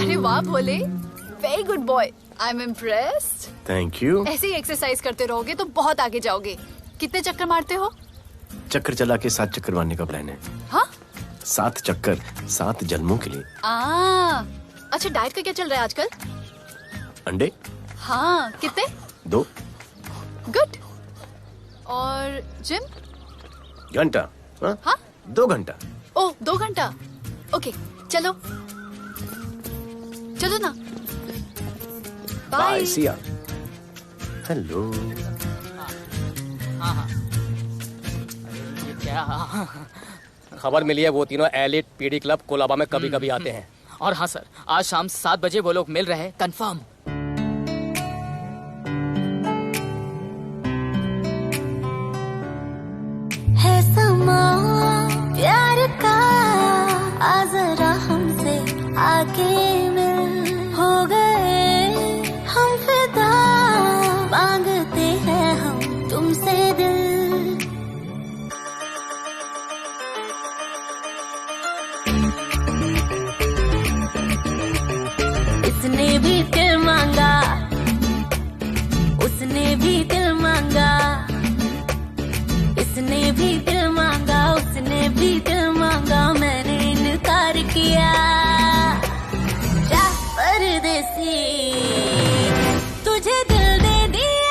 अरे वाह Bhole, very good boy, I am impressed. Thank you. ऐसे ही एक्सरसाइज करते रहोगे तो बहुत आगे जाओगे। कितने चक्कर मारते हो? चक्कर चला के 7 चक्कर मारने का प्लान है। हाँ? 7 चक्कर 7 जन्मों के लिए। अच्छा, डाइट का क्या चल रहा है आजकल? अंडे? हाँ, कितने? 2। गुड। और जिम? घंटा। हाँ? 2 घंटा। ओह, 2 घंटा। ओके, चलो चलो ना। बाय, सी या। हेलो। क्या? खबर मिली है वो तीनों एलिट पीडी क्लब कोलाबा में कभी कभी आते हैं। और हाँ सर, आज शाम 7 बजे वो लोग मिल रहे हैं, कंफर्म। है समा प्यार का, आ जरा हमसे आके मिल। हो गए हम फिदा, मांगते हैं हम तुमसे दिल। इसने भी दिल मांगा, उसने भी दिल मांगा, इसने भी दिल मांगा, उसने भी दिल मांगा, मैंने इनकार किया। जा परदेसी, तुझे दिल दे दिया।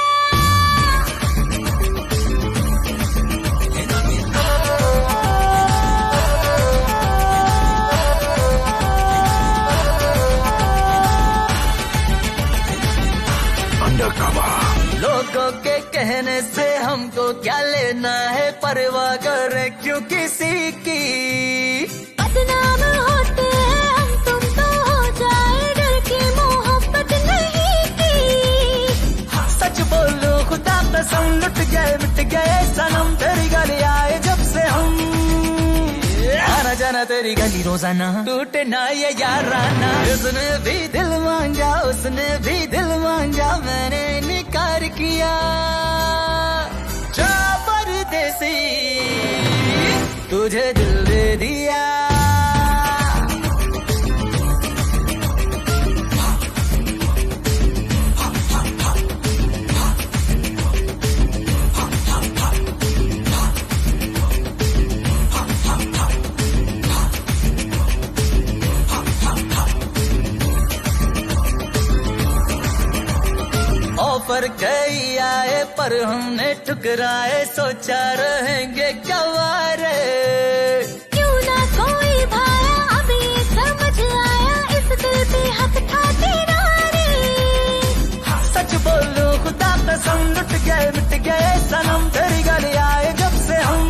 लोगों के कहने से हमको क्या लेना है, परवाह करे क्यों किसी की। बदनाम होते हैं हम, तुम तो हो जाए, डर की मोहब्बत नहीं की। सच बोलो खुदा कसम, लुट गए मिट गए सनम, तेरी गली आए जब से हम। आना जाना तेरी तेरी गली रोजाना, टूटे ना ये याराना। उसने भी दिल मांगा, उसने भी दिल मांगा, मैंने इनकार किया। जा परदेसी, तुझे दिल दे दिया। ऑफर कई आए पर हमने ठुकराए, सोचा रहेंगे क्या वारे। क्यों ना कोई भाया, अब ये समझ आया, इस दिल पे हक था तेरा रे। सच बोलो खुदा कसम, लुट गए मिट गए सनम, तेरी गली आए जब से हम।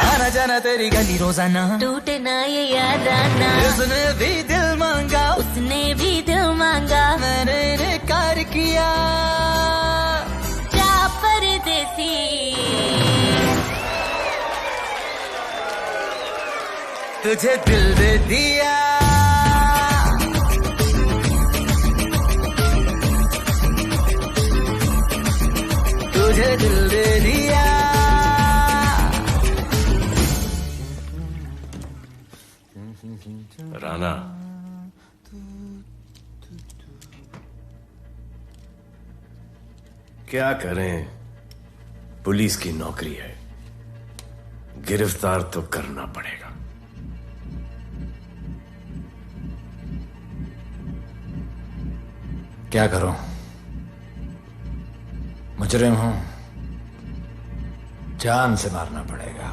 आना जाना तेरी गली रोजाना, टूटे ना ये याराना। उसने भी दिल मांगा, उसने भी दिल मांगा, मैंने इनकार किया। जा परदेसी, तुझे दिल दे दिया। तुझे दिल दे दिया। राना, क्या करें, पुलिस की नौकरी है, गिरफ्तार तो करना पड़ेगा। क्या करूं, मुजरिम हूं, जान से मारना पड़ेगा।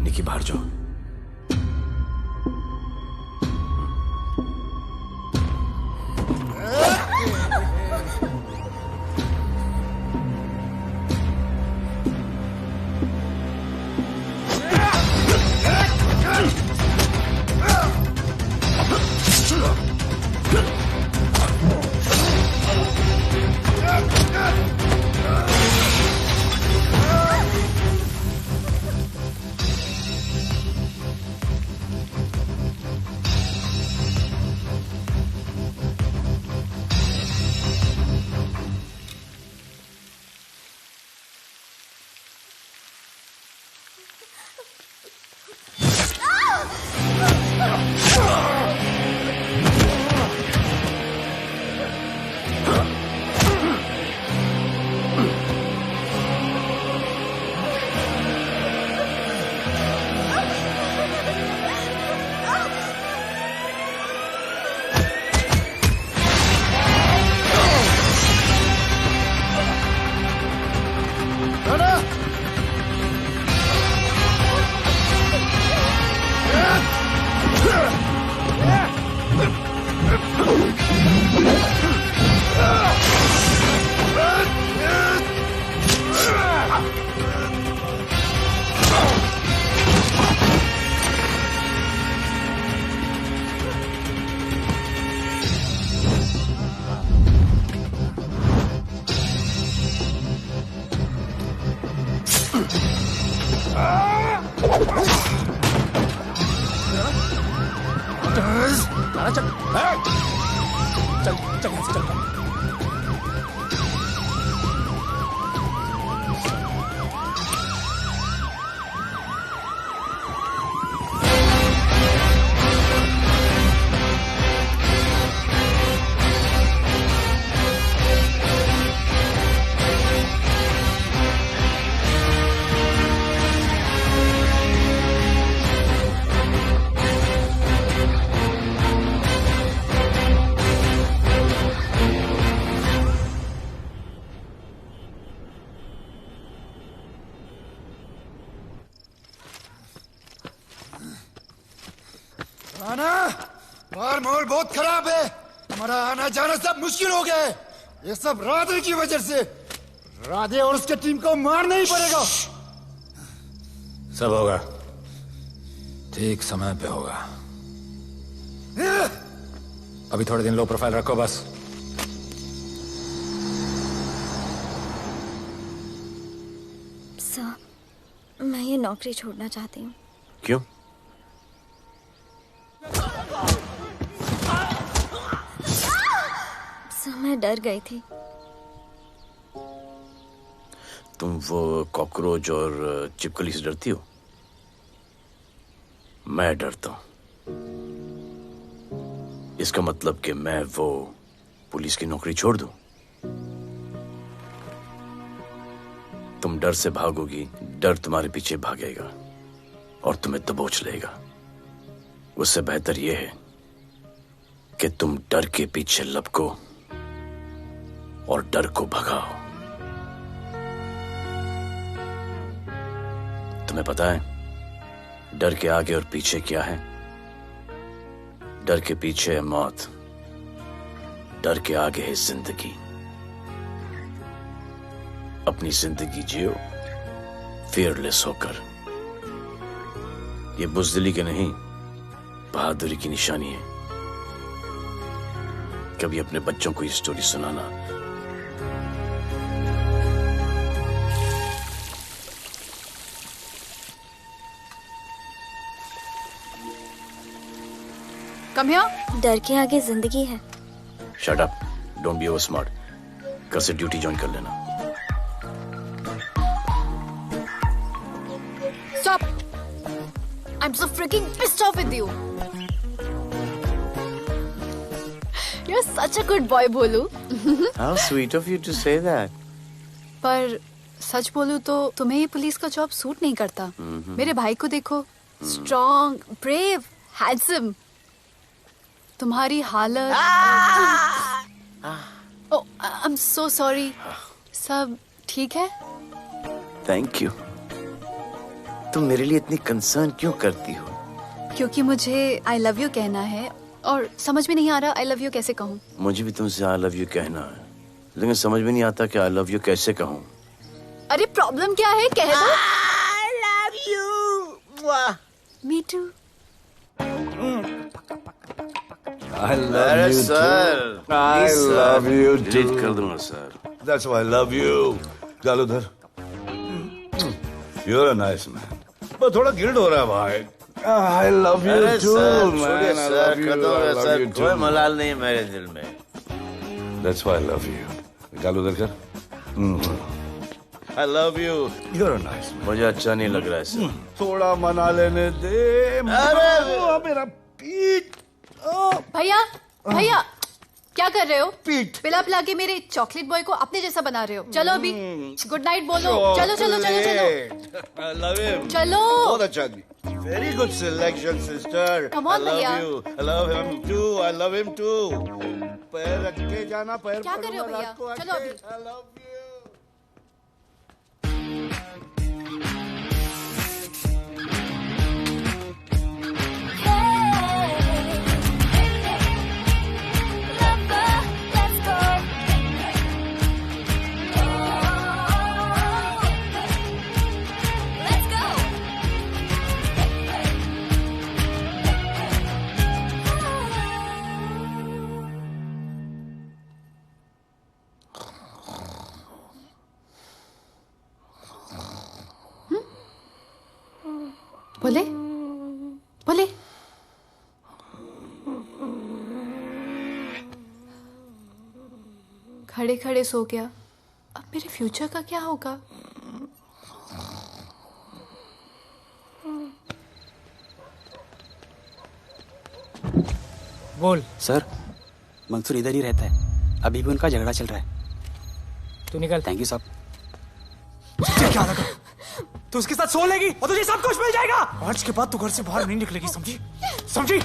निकी बाहर जाओ। चल चल चल यहाँ से चल। आना बाहर माहौल बहुत खराब है। हमारा आना जाना सब मुश्किल हो गया है। ये सब राधे की वजह से। राधे और उसके टीम को मारना ही पड़ेगा। सब होगा, ठीक समय पे होगा। अभी थोड़े दिन लो प्रोफाइल रखो बस। सर, मैं ये नौकरी छोड़ना चाहती हूँ। क्यों? सर, मैं डर गई थी। तुम वो कॉकरोच और चिपकली से डरती हो? मैं डरता हूं। इसका मतलब कि मैं वो पुलिस की नौकरी छोड़ दूं? तुम डर से भागोगी, डर तुम्हारे पीछे भागेगा और तुम्हें दबोच लेगा। उससे बेहतर यह है कि तुम डर के पीछे लपको और डर को भगाओ। तुम्हें पता है डर के आगे और पीछे क्या है? डर के पीछे है मौत, डर के आगे है जिंदगी। अपनी जिंदगी जियो फियरलेस होकर। ये बुज़दिली के नहीं, बहादुरी की निशानी है। कभी अपने बच्चों को ये स्टोरी सुनाना। Come here. डर के आगे जिंदगी है। Shut up, don't be over smart. कल से ड्यूटी ज्वाइन कर लेना। Stop! I'm so freaking pissed off with you. You're such a good boy, बोलू। How sweet of you to say that. पर सच बोलूं तो तुम्हें ये पुलिस का जॉब सूट नहीं करता। मेरे भाई को देखो, स्ट्रॉन्ग, ब्रेव, हैंडसम। तुम्हारी हालत। ओह, आई एम सो सॉरी। सब ठीक है? Thank you. तुम मेरे लिए इतनी कंसर्न क्यों करती हो? क्योंकि मुझे आई लव यू कहना है और समझ में नहीं आ रहा आई लव यू कैसे कहूँ। मुझे भी तुमसे आई लव यू कहना है, लेकिन समझ में नहीं आता कि आई लव यू कैसे कहूँ। अरे प्रॉब्लम क्या है, कह दो। I love you. Me too. I love you sir. too. I love you too. Delete कर दूंगा sir. That's why I love you. चल उधर। You're a nice man. पर थोड़ा गिल्ड हो रहा है भाई। I love you too, man. I love you. I love you too. कोई मलाल नहीं मेरे दिल में। That's why I love you. निकाल उधर कर। I love you. You're a nice man. मुझे अच्छा नहीं लग रहा है सर। थोड़ा मना लेने दे। मेरा पीठ। भैया, भैया, क्या कर रहे हो? पीठ पिला पिला के मेरे चॉकलेट बॉय को अपने जैसा बना रहे हो। चलो अभी गुड नाइट बोलो। चलो चलो चलो चलो। I love him. चलो। बहुत अच्छा आदमी। Very good selection, sister. Come on, I love भैया। you. I love him too. I love him too. पैर रख के जाना, पैर क्या कर रहे हो भैया? चलो अभी। I love you. बोले बोले। खड़े खड़े सो गया, अब मेरे फ्यूचर का क्या होगा? बोल। सर, मंसूर इधर ही रहता है, अभी भी उनका झगड़ा चल रहा है। तू निकल। थैंक यू साहब। तुझे क्या लगा तू उसके साथ सो लेगी और तुझे सब कुछ मिल जाएगा? आज के बाद तू घर से बाहर नहीं निकलेगी, समझी? समझी?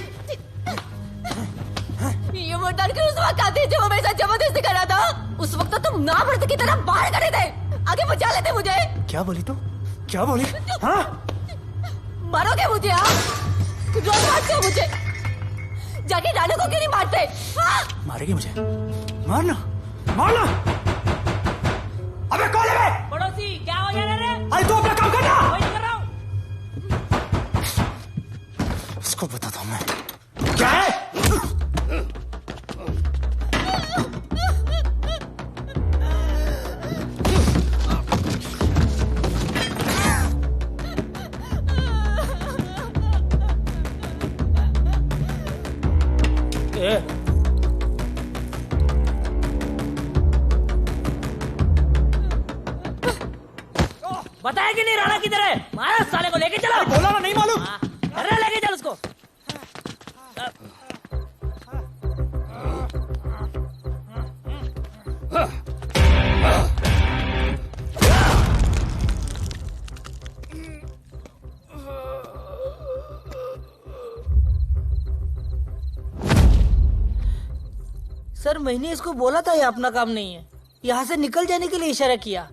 ये वो डर के उस वक्त आते जो वो मेरे साथ जबरदस्ती कर रहा था, उस वक्त तो तुम नामर्द की तरह बाहर खड़े थे, आगे बचा लेते मुझे। क्या बोली तू? क्या बोली? हाँ? मारोगे मुझे? रोज मारते हो मुझे, जाके रानू को क्यों नहीं मारते? हाँ? मारेगी मुझे? मारना, मारना। अबे कौन है? पड़ोसी, क्या हो जा रहा है? अरे तू अपना काम करना। वही कर रहा हूँ। इसको बताता हूँ मैं क्या है। बताया कि नहीं राणा किधर है? मारा साले को, लेके चलो। बोला ना नहीं मालूम। अरे लेके चल उसको। सर, मैंने इसको बोला था ये अपना काम नहीं है, यहाँ से निकल जाने के लिए इशारा किया,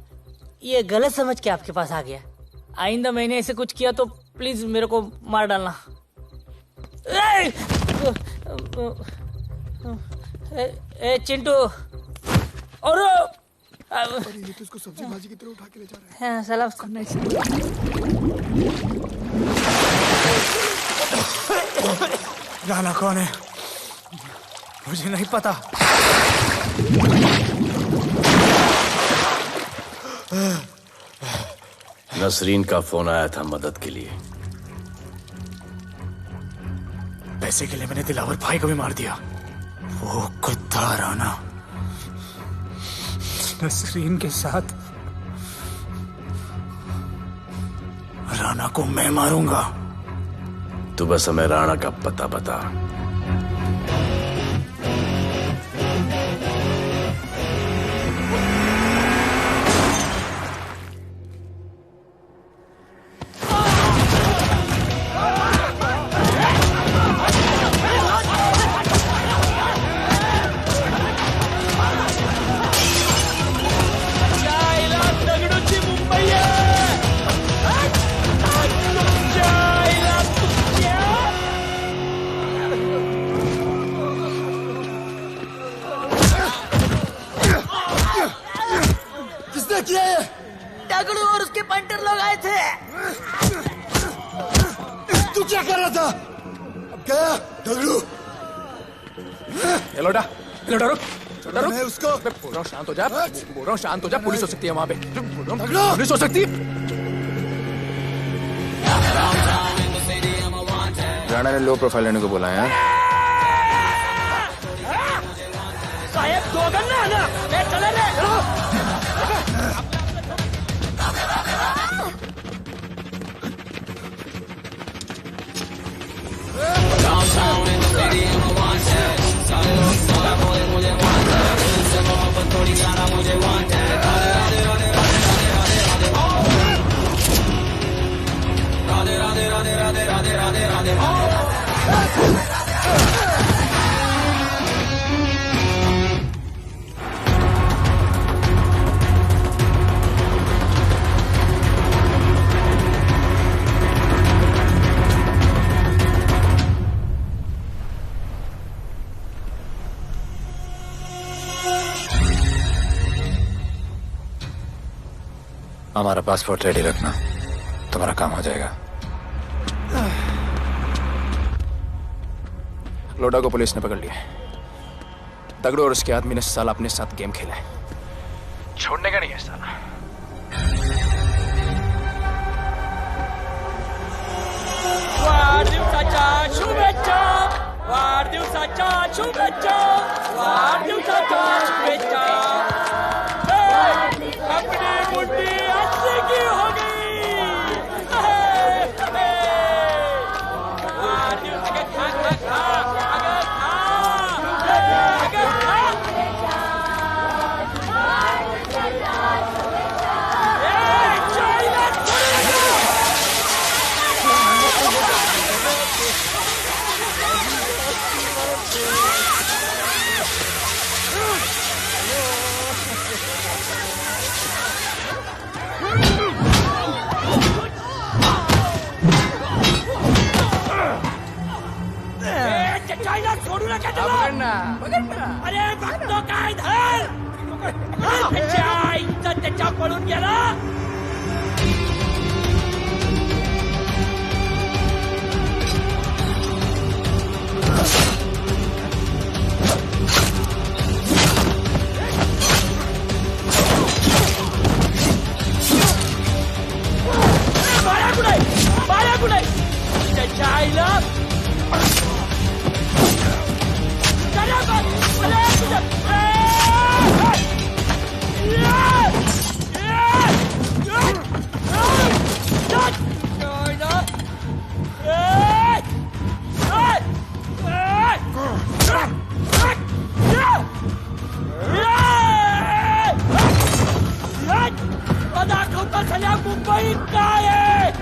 ये गलत समझ के आपके पास आ गया। आइंदा मैंने ऐसे कुछ किया तो प्लीज मेरे को मार डालना। ए चिंटू, और ये तो इसको सब्जी भाजी की तरह उठा के ले जा रहा है। हाँ, सलाम राणा कौन है मुझे नहीं पता। नसरीन का फोन आया था मदद के लिए। पैसे के लिए मैंने दिलावर भाई को भी मार दिया। वो कुत्ता राणा नसरीन के साथ, राणा को मैं मारूंगा। तू बस हमें राणा का पता बता। दगड़ू और उसके पंटर लोग आए थे। तू क्या कर रहा था? अब गया दगड़ू। लोटा लोटा रुक रुक। मैं उसको बोल रहा हूँ शांत हो जा, बोल रहा हूँ शांत हो जा। पुलिस हो सकती है वहाँ पे, पुलिस हो सकती है। राणा ने लो प्रोफाइल लेने को बोला है। साहब दो गन्ना है ना, ले चले रे। हमारा पासपोर्ट रेडी रखना, तुम्हारा काम हो जाएगा। लोडा को पुलिस ने पकड़ लिया। दगड़ू और उसके आदमी ने साला अपने साथ गेम खेला है, छोड़ने का नहीं है साला। वाढदिवसाच्या शुभेच्छा, वाढदिवसाच्या शुभेच्छा, वाढदिवसाच्या शुभेच्छा। अरे भक्तों का इधर त्याच्या पळून गेला. बाळा कुठे त्याच्या आईला दाखवता सगळ्या मुंबईत काय आहे.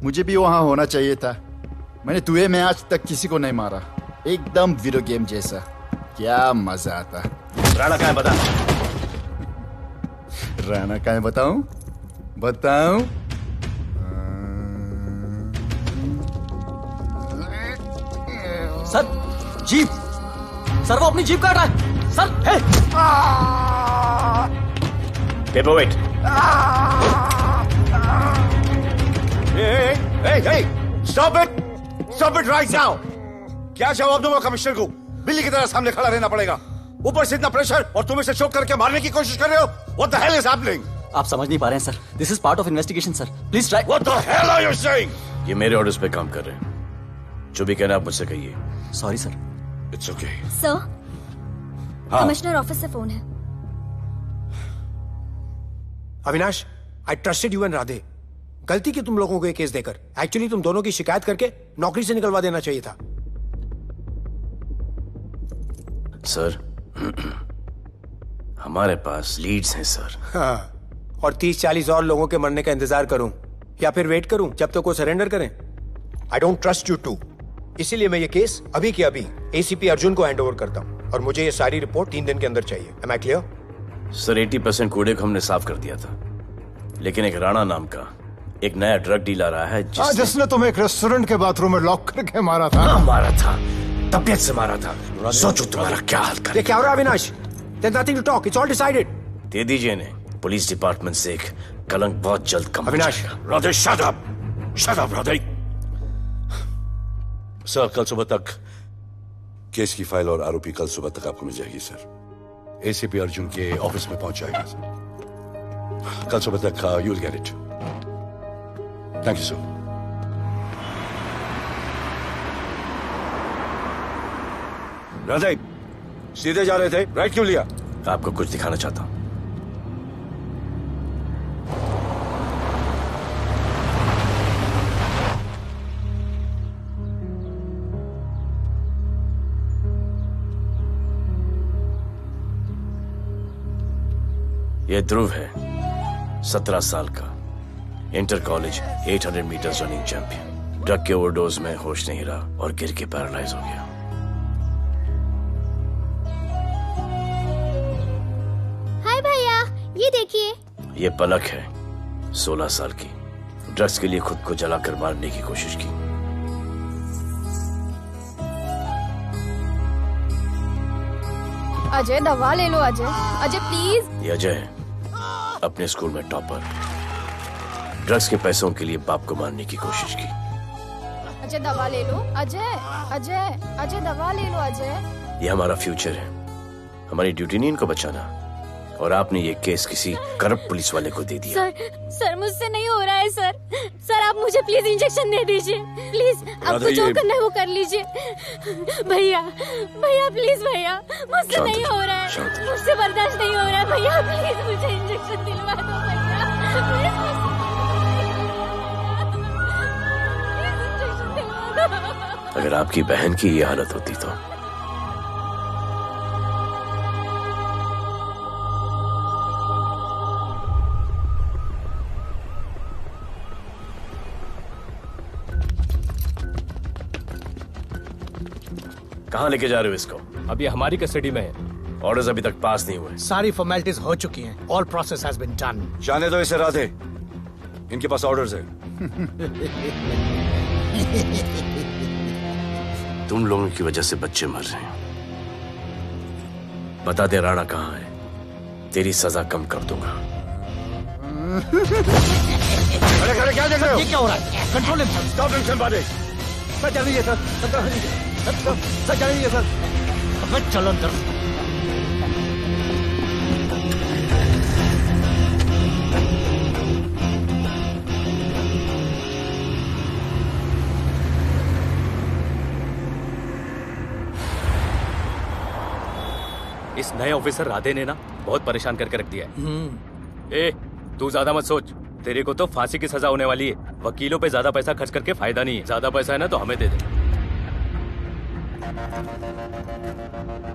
मुझे भी वहां होना चाहिए था. मैंने तुए में आज तक किसी को नहीं मारा. एकदम वीडियो गेम जैसा. क्या मजा आता. राणा कहाँ है बता. राणा कहाँ है बताऊं. Sir jeep. सर वो अपनी जीप काट रहा है. Sir hey. Paperweight. Hey, stop it right now. क्या जवाब दूंगा कमिश्नर को. बिल्ली की तरह सामने खड़ा रहना पड़ेगा. ऊपर से इतना प्रेशर और तुम इसे चोक करके मारने की कोशिश कर रहे हो. What the hell is happening? आप समझ नहीं पा रहे हैं sir. This is part of investigation sir. Please try. What the hell are you saying? ये मेरे ऑर्डर्स पे काम कर रहे हैं. जो भी कहना आप मुझसे कहिए. Sorry sir. It's okay. Sir हाँ. कमिश्नर ऑफिस से फोन है. Avinash, I trusted you and Radhe. गलती की तुम लोगों को ये केस देकर. एक्चुअली तुम दोनों की शिकायत करके नौकरी से निकलवा देना चाहिए था. सर हमारे पास लीड्स हैं सर. हाँ, और 30-40 और लोगों के मरने का इंतजार करूं या फिर वेट करूं जब तक वो सरेंडर करें. I don't trust you too. इसीलिए मैं ये केस अभी के अभी एसीपी अर्जुन को हैंड ओवर करता हूं और मुझे ये सारी रिपोर्ट 3 दिन के अंदर चाहिए. M I clear? सर 80% कूड़े को हमने साफ कर दिया था, लेकिन एक राणा नाम का एक नया ड्रग डीलर आया है जिसने तुम्हें एक रेस्टोरेंट के बाथरूम में लॉक करके मारा था. हाँ, मारा था. तबीयत से मारा था. सोचो तुम्हारा क्या हाल कर. ये क्या हो रहा है Avinash? There's nothing to talk. It's all decided. दे दीजिए इन्हें. पुलिस डिपार्टमेंट से एक कलंक बहुत जल्द कम. Avinash. Radhe shut up Radhe. Sir कल सुबह तक केस की फाइल और आरोपी कल सुबह तक आपको मिल जाएगी सर. एसीपी अर्जुन के ऑफिस में पहुंच जाएगी सर. कल सुबह तक you will get it. Thank you sir. Radhe सीधे जा रहे थे, राइट क्यों लिया? आपको कुछ दिखाना चाहता हूं. ये ध्रुव है, 17 साल का, inter college 800 meters running champion. Drug के ओवरडोज में होश नहीं रहा और गिर के पैरालाइज हो गया. हाय भैया, ये देखिए. ये पलक है, 16 साल की. ड्रग्स के लिए खुद को जलाकर मारने की कोशिश की. अजय दवा ले लो. अजय प्लीज. ये अजय है, अपने स्कूल में टॉपर. ड्रग्स के पैसों के लिए बाप को मारने की कोशिश की. अजय दवा ले लो. अजय दवा ले लो. अजय ये हमारा फ्यूचर है, हमारी ड्यूटी नहीं इनको बचाना। और आपने ये केस किसी करप्ट पुलिस वाले को दे दिया। सर मुझसे नहीं हो रहा है सर। सर आप मुझे प्लीज इंजेक्शन दे दीजिए, प्लीज। आपको जो करना है वो कर लीजिए। भैया भैया प्लीज भैया, मुझसे नहीं हो रहा है, मुझसे बर्दाश्त नहीं हो रहा है भैया, प्लीज मुझे इंजेक्शन दिलवा दो भैया, प्लीज। अगर आपकी बहन की ये हालत होती तो कहाँ लेके जा रहे हो इसको? अभी हमारी कस्टडी में है। ऑर्डर्स अभी तक पास नहीं हुए। सारी फॉर्मेलिटीज हो चुकी हैं। All process has been done. जाने दो इसे राधे, इनके पास ऑर्डर्स है। तुम लोगों की वजह से बच्चे मर रहे हैं। बता दे राणा कहाँ है, तेरी सजा कम कर दूंगा। अरे अरे क्या देख रहे हो? ये क्या हो रहा है? Control himself. Stop him somebody. Sir चल लीजिए सर। सर चल लीजिए सर। अब चलो अंदर। इस नए ऑफिसर राधे ने ना बहुत परेशान करके रख दिया है। ए, तू ज्यादा मत सोच, तेरे को तो फांसी की सजा होने वाली है। वकीलों पे ज्यादा पैसा खर्च करके फायदा नहीं है। ज्यादा पैसा है ना तो हमें दे दे।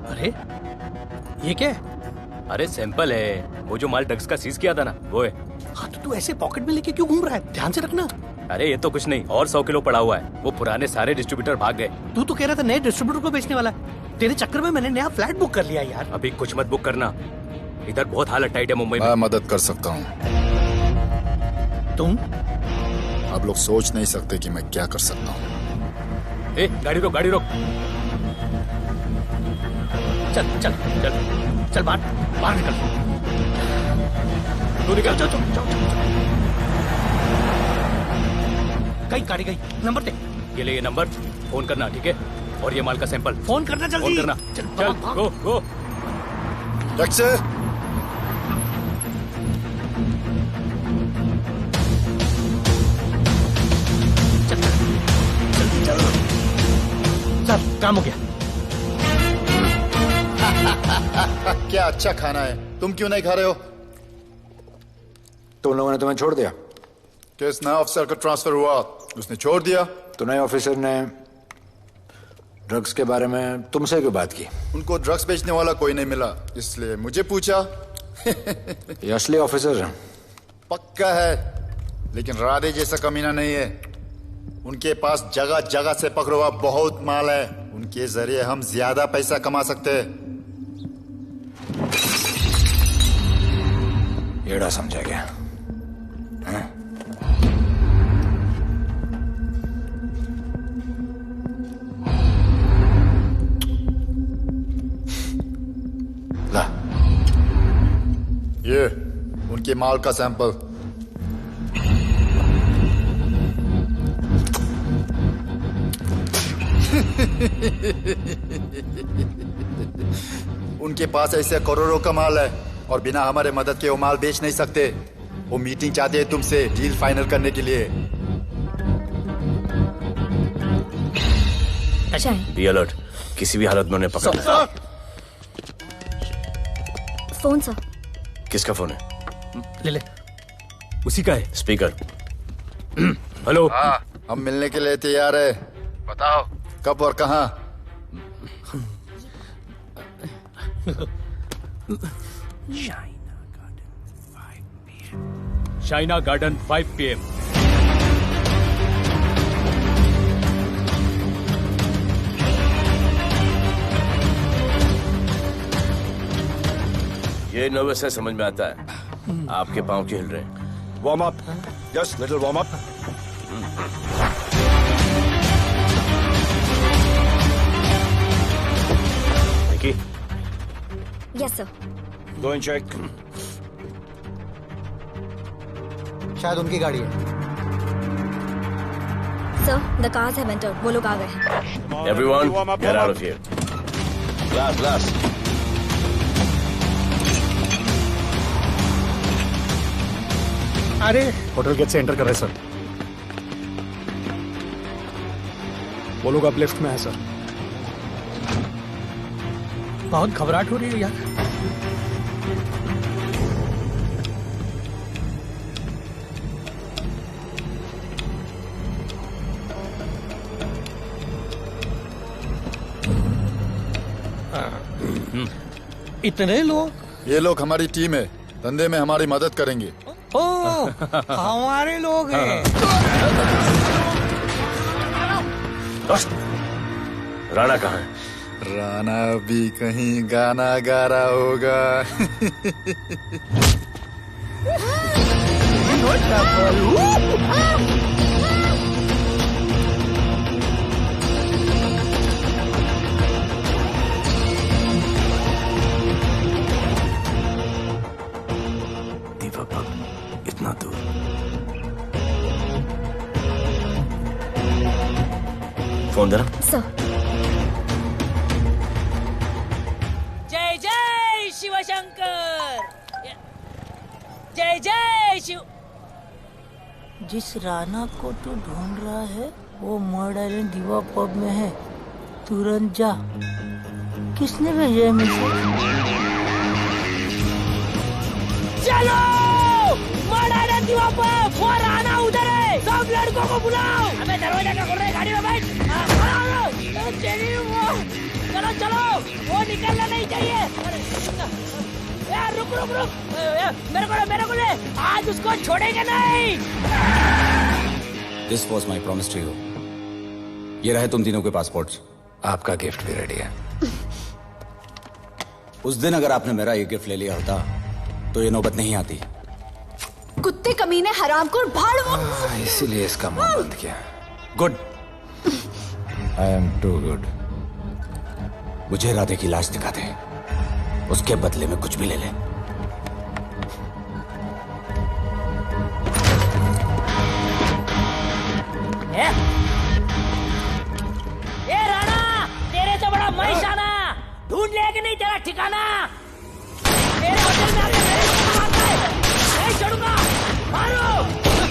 अरे ये क्या है? अरे सैंपल है, वो जो माल ड्रग्स का सीज किया था ना वो है। हाँ तो तू ऐसे पॉकेट में लेके क्यों घूम रहा है? ध्यान से रखना। अरे ये तो कुछ नहीं, और 100 किलो पड़ा हुआ है। वो पुराने सारे डिस्ट्रीब्यूटर भाग गए। तू तो कह रहा था नए डिस्ट्रीब्यूटर को बेचने वाला है। तेरे चक्कर में मैंने नया फ्लैट बुक कर लिया यार। अभी कुछ मत बुक करना, इधर बहुत हालत टाइट है मुंबई में। मैं मदद कर सकता हूँ। तुम? आप लोग सोच नहीं सकते कि मैं क्या कर सकता हूँ। ए, गाड़ी रोक, गाड़ी रोक। चल चल चल चल बाहर निकल। तू निकल। चल गाड़ी गई। नंबर दे। ये ले ये नंबर, फोन करना ठीक है? और ये माल का सैंपल फोन करना जल्दी। फोन करना। चल गो गो। टैक्सी। सर काम हो गया। क्या अच्छा खाना है, तुम क्यों नहीं खा रहे हो? तुम लोगों ने तुम्हें छोड़ दिया? किस नए ऑफिसर का ट्रांसफर हुआ उसने छोड़ दिया? तो नए ऑफिसर ने ड्रग्स के बारे में तुमसे क्यों बात की? उनको ड्रग्स बेचने वाला कोई नहीं मिला, इसलिए मुझे पूछा। ये असली ऑफिसर है? पक्का है, लेकिन राधे जैसा कमीना नहीं है। उनके पास जगह जगह से पकड़ा हुआ बहुत माल है, उनके जरिए हम ज्यादा पैसा कमा सकते हैं। एड़ा समझा गया? ला, ये उनके माल का सैंपल। उनके पास ऐसे करोड़ों का माल है और बिना हमारे मदद के वो माल बेच नहीं सकते। वो मीटिंग चाहते हैं तुमसे डील फाइनल करने के लिए। बी अलर्ट, किसी भी हालत में उन्हें पकड़ना है। Phone sir. किसका फोन है? ले ले। उसी का है। स्पीकर। हेलो। हाँ, हम मिलने के लिए तैयार है। बताओ कब और कहाँ? Shaina garden 5 PM। ये नर्वस है, समझ में आता है। आपके पाँव क्यों हिल रहे हैं? Warm up, just little warm up. Yes sir. Go and check. शायद उनकी गाड़ी है। Sir the cars have entered. वो लोग आ गए हैं। Everyone, get out of here. Glass glass. अरे होटल गेट से एंटर कर रहे सर। वो लोग अब लिफ्ट में है सर। बहुत घबराहट हो रही है यार। इतने लोग? ये लोग हमारी टीम है, धंधे में हमारी मदद करेंगे। ओ, हमारे लोग हैं। राणा कहाँ है? राणा भी कहीं गाना गा रहा होगा। इतना दूर। फोन देना। सर। जय जय शिवशंकर, जय जय शिव। जिस राणा को तू ढूंढ रहा है वो मर्ड आइलैंड दीवा पब में है, तुरंत जा। किसने भेजा है मुझे? चलो मर्ड आइलैंड दीवा पब, वो राणा उधर है, सब लड़कों को बुलाओ। अबे दरवाजा क्या खोल रहे, गाड़ी में बैठ। चलो चलो, वो निकलना नहीं चाहिए। यार रुक रुक रुक, मेरे को ले, आज उसको छोड़ेंगे नहीं। This was my promise to you. ये रहे तुम तीनों के पासपोर्ट्स। आपका गिफ्ट भी रेडी है। उस दिन अगर आपने मेरा ये गिफ्ट ले लिया होता तो ये नौबत नहीं आती। कुत्ते कमीने हरामखोर भाड़। इसीलिए इसका मुंह बंद किया। Good. I am too good. मुझे राधे की लाश दिखा दे, उसके बदले में कुछ भी ले ले। ए राणा, तेरे से बड़ा मैं शाना, ढूंढ लिया कि नहीं तेरा ठिकाना? मेरे होटल में आके मेरे को मारता है, नहीं छोड़ूंगा, मारो,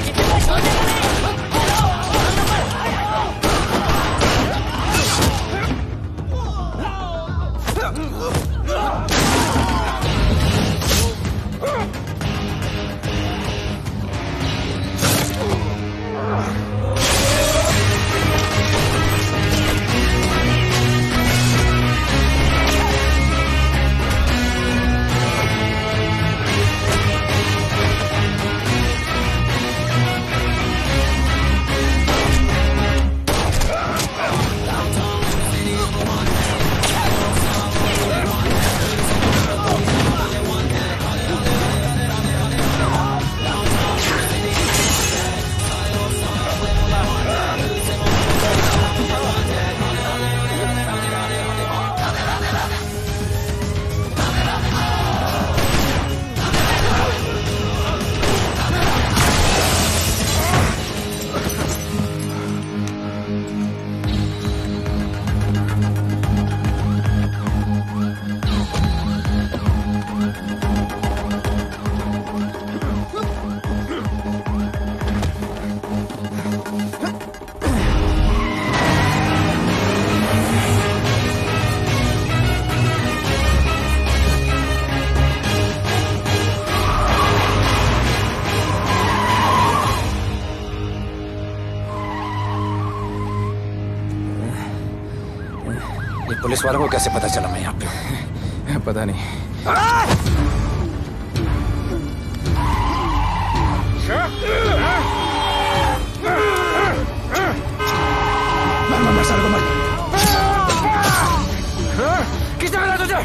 किसी को छोड़ेगा नहीं। पुलिस वालों को कैसे पता चला मैं यहाँ पे? पता नहीं। मर साले को मर। किसने मिला तुझे?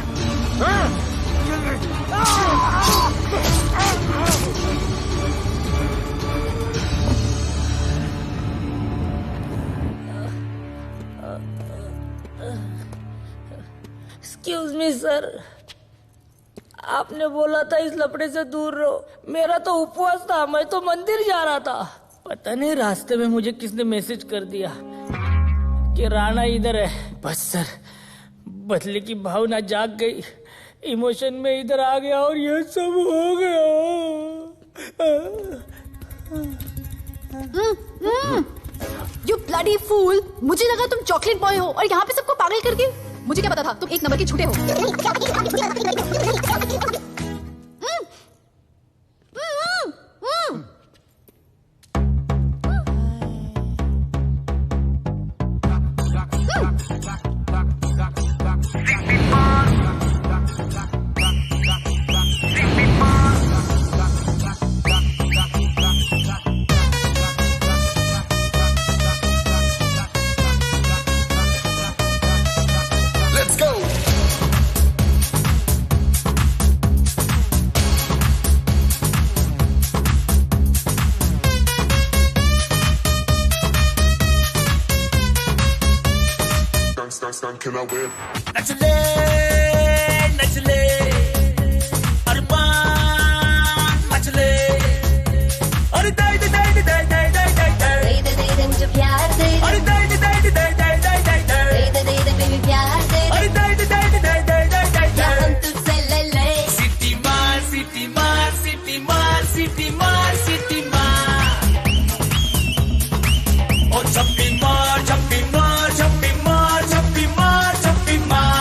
एक्सक्यूज मी सर, आपने बोला था इस लफड़े से दूर रहो। मेरा तो उपवास था, मैं तो मंदिर जा रहा था। पता नहीं रास्ते में मुझे किसने मैसेज कर दिया कि राणा इधर है। बस सर, बदले की भावना जाग गई, इमोशन में इधर आ गया और ये सब हो गया। You bloody fool! मुझे लगा तुम चॉकलेट बॉय हो और यहाँ पे सबको पागल करके। मुझे क्या पता था तुम एक नंबर के झूठे हो। Can I win? नचले नचले अरमान मचले अरे दाई दाई दाई दाई दाई दाई दाई दाई दे दे मुझे प्यार दे, अरे दाई दाई दाई दाई दाई दाई दाई दाई दे बेबी प्यार दे, अरे दाई दाई दाई दाई दाई दाई दाई क्या हम तुझसे ले ले। सिटी मार सिटी मार सिटी मार सिटी मार सिटी मार ओ छप्पी मार छप्पी मार छप्पी मार छप्पी मार छप्पी मार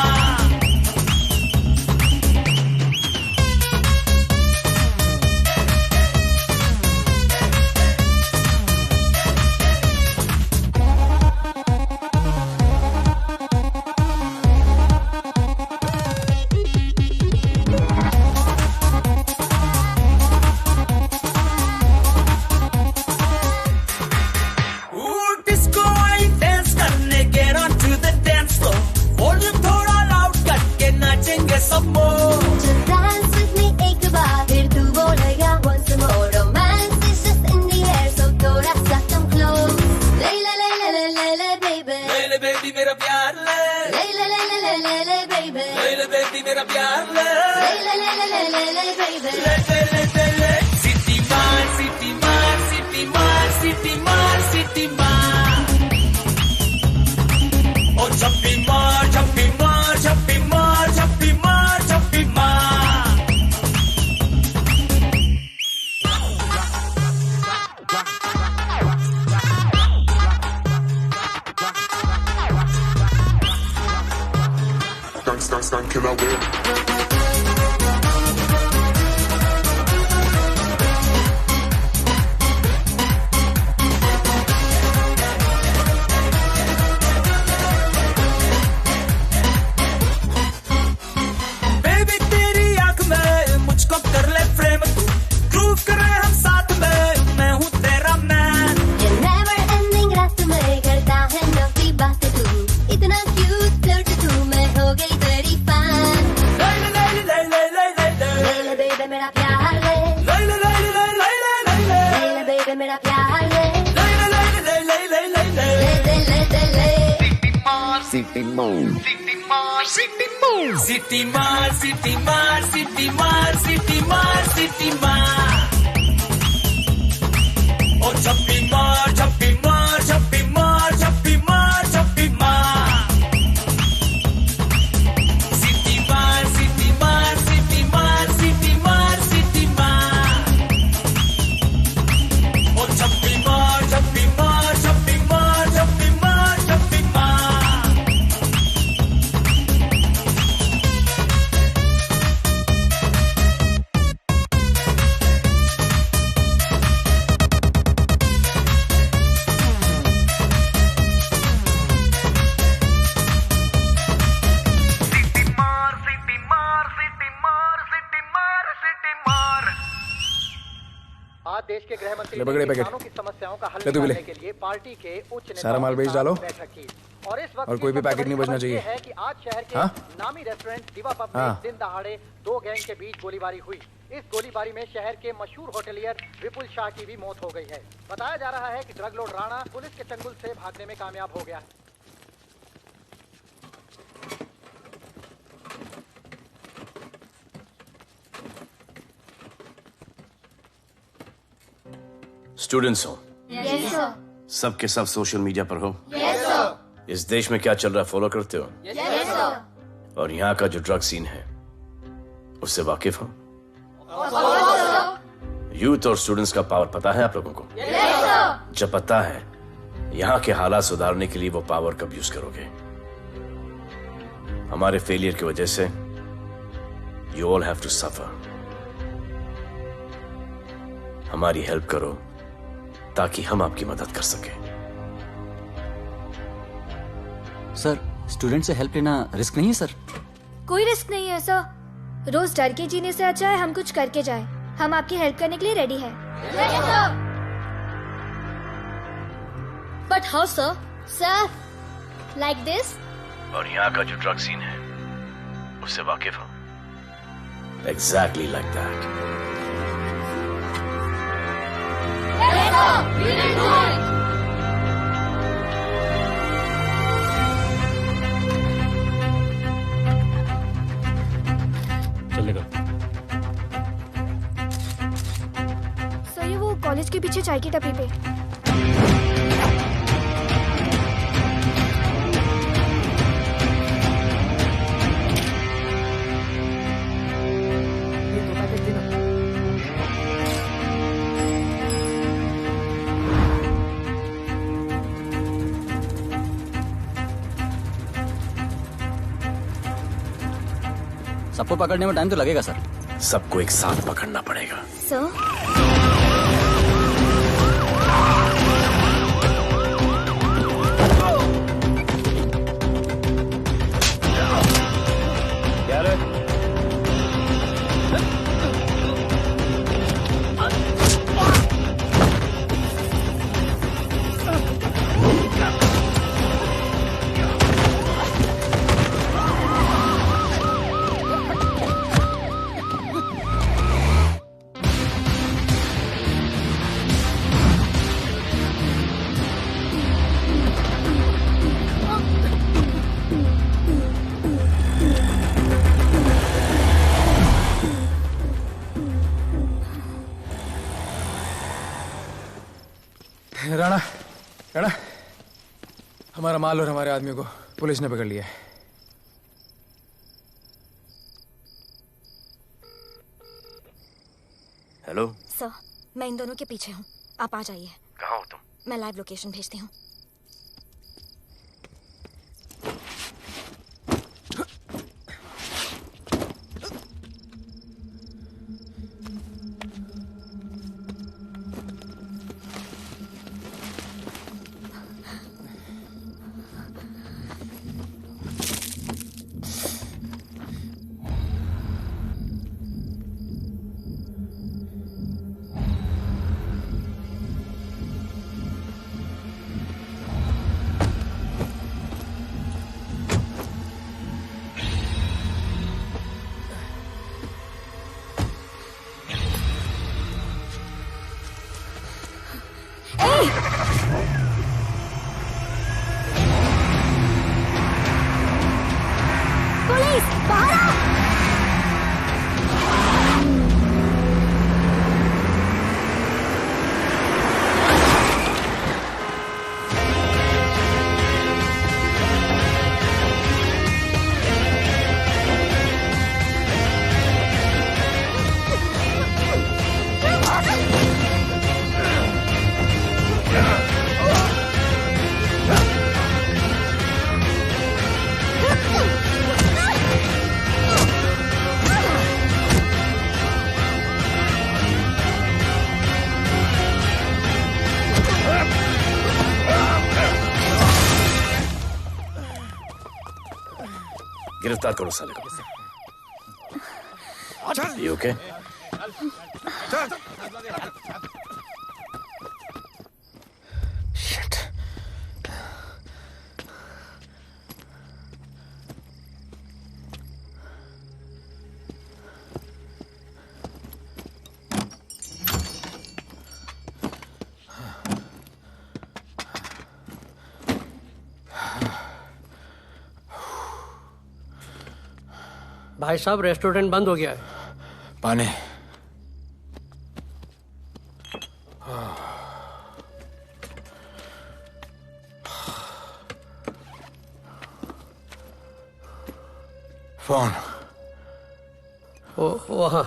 डिस्को आई डांस करने get on to the dance floor volume थोड़ा लाउड करके नाचेंगे सब मोर Just dance with me एक बार, फिर तू बोलेगा once more. Romance is just in the air, so थोड़ा सा come close. ले ले ले ले ले ले ले baby, ले ले बेबी मेरा प्यार ले ले ले ले ले ले ले ले baby, ले ले बेबी मेरा प्यार ले ले ले ले ले ले ले ले baby. ले ले ले ले ले सिटी मार सिटी मार सिटी मार सिटी मार सिटी मार ओ छप्पी मार छप्पी मार छप्पी मार छप्पी मार छप्पी मार Can I win? बेबी तेरी आंख में मुझको कर ले फ्रेम तू ग्रूव करे हम साथ में मैं हूँ तेरा मैन ये never ending रात में करता है नौकी बातें तू, इतना cute flirt तू, मैं हो गई तेरी fan. ले ले ले ले ले ले ले ले ले ले baby मेरा प्यार ले, ले ले ले ले ले ले ले ले ले ले baby मेरा प्यार ले, ले ले ले ले ले ले ले ले ले ले ले ले. सिटी मार सिटी मार सिटी मार सिटी मार सिटी मार सिटी मार ओ छप्पी मार छप्पी मार छप्पी मार छप्पी मार छप्पी मार सिटी मार सिटी मार सिटी मार सिटी मार सिटी मार ओ छप्पी मार छप्पी मार छप्पी मार छप्पी मार छप्पी मार आज देश के गृह मंत्री ले पकड़े ने पैकेट। किसानों की समस्याओं का हल ले तू भी ले। निकालने के लिए पार्टी के उच्च नेताओं सारा माल के बेच साथ डालो। बैठक की। और इस वक्त और कोई भी पैकेट नहीं बचना चाहिए। है कि आज शहर के हाँ? नामी रेस्टोरेंट दिवा पब में हाँ। दिन दहाड़े दो गैंग के बीच गोलीबारी हुई। इस गोलीबारी में शहर के मशहूर होटलियर विपुल शाह की भी मौत हो गई है। बताया जा रहा है कि ड्रग लॉर्ड राणा पुलिस के चंगुल से भागने में कामयाब हो गया है। स्टूडेंट्स हो, Yes sir. सब के सब सोशल मीडिया पर हो। Yes sir. इस देश में क्या चल रहा है फॉलो करते हो? Yes sir. और यहाँ का जो ड्रग सीन है उससे वाकिफ हो? यूथ और स्टूडेंट्स का पावर पता है आप लोगों को? जब पता है, यहाँ के हालात सुधारने के लिए वो पावर कब यूज करोगे? हमारे फेलियर की वजह से you all have to suffer. हमारी हेल्प करो ताकि हम आपकी मदद कर सकें। सर, स्टूडेंट से हेल्प लेना रिस्क नहीं है सर? कोई रिस्क नहीं है सर। रोज डर के जीने से अच्छा है हम कुछ करके जाए। हम आपकी हेल्प करने के लिए रेडी है। But how sir? Sir, like this? और यहाँ का जो ड्रग सीन है उससे वाकिफ हो? Exactly like that. चलेगा। सर, ये वो कॉलेज के पीछे चाय की टपरी पे। सबको पकड़ने में टाइम तो लगेगा सर। सबको एक साथ पकड़ना पड़ेगा। सर, राणा, राणा, हमारा माल और हमारे आदमियों को पुलिस ने पकड़ लिया है। हेलो सर, मैं इन दोनों के पीछे हूँ। आप आ जाइए। कहाँ हो तुम? मैं लाइव लोकेशन भेजती हूँ। पुलिस, बाहर आओ! गिरफ्तार करो साले को। ये ओके? भाई साहब, रेस्टोरेंट बंद हो गया है। पानी। फोन वहाँ।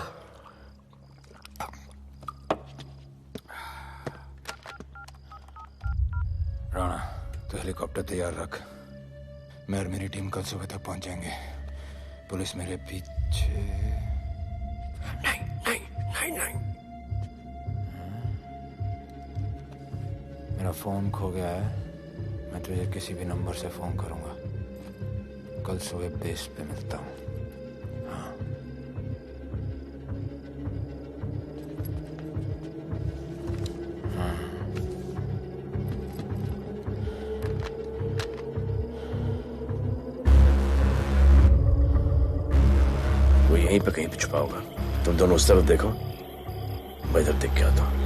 राणा तो हेलीकॉप्टर तैयार रख। मैं और मेरी टीम कल सुबह तक पहुंच जाएंगे। पुलिस मेरे पीछे नहीं। मेरा फोन खो गया है। मैं तुझे किसी भी नंबर से फोन करूंगा। कल सुबह बेस पे मिलता हूँ। हाँ। वो यहीं पे कहीं पे छुपा होगा। तुम दोनों उस तरफ देखो, मैं इधर देख के आता हूँ।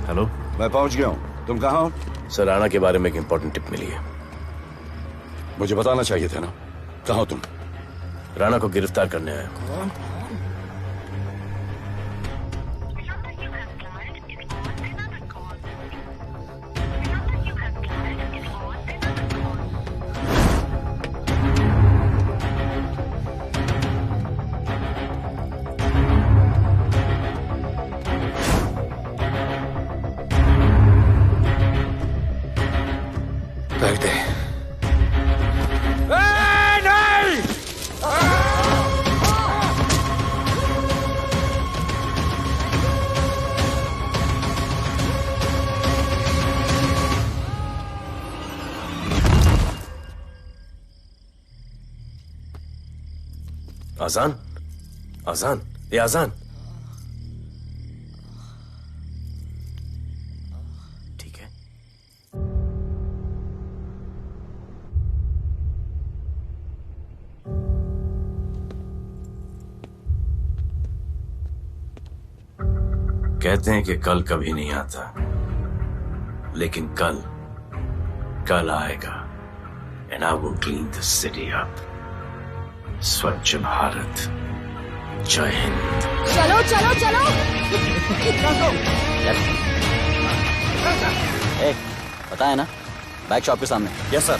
हेलो, मैं पहुंच गया हूं। तुम कहां हो? सर, राणा के बारे में एक इंपॉर्टेंट टिप मिली है। मुझे बताना चाहिए था ना। कहां हो तुम? राणा को गिरफ्तार करने आया हूं। बैठ दे। आजान, आजान, ये आजान। ठीक है। कहते हैं कि कल कभी नहीं आता, लेकिन कल आएगा। And I will clean the city up. स्वच्छ भारत। जय हिंद। चलो चलो चलो। पता है ना, बैक शॉप के सामने। Yes sir.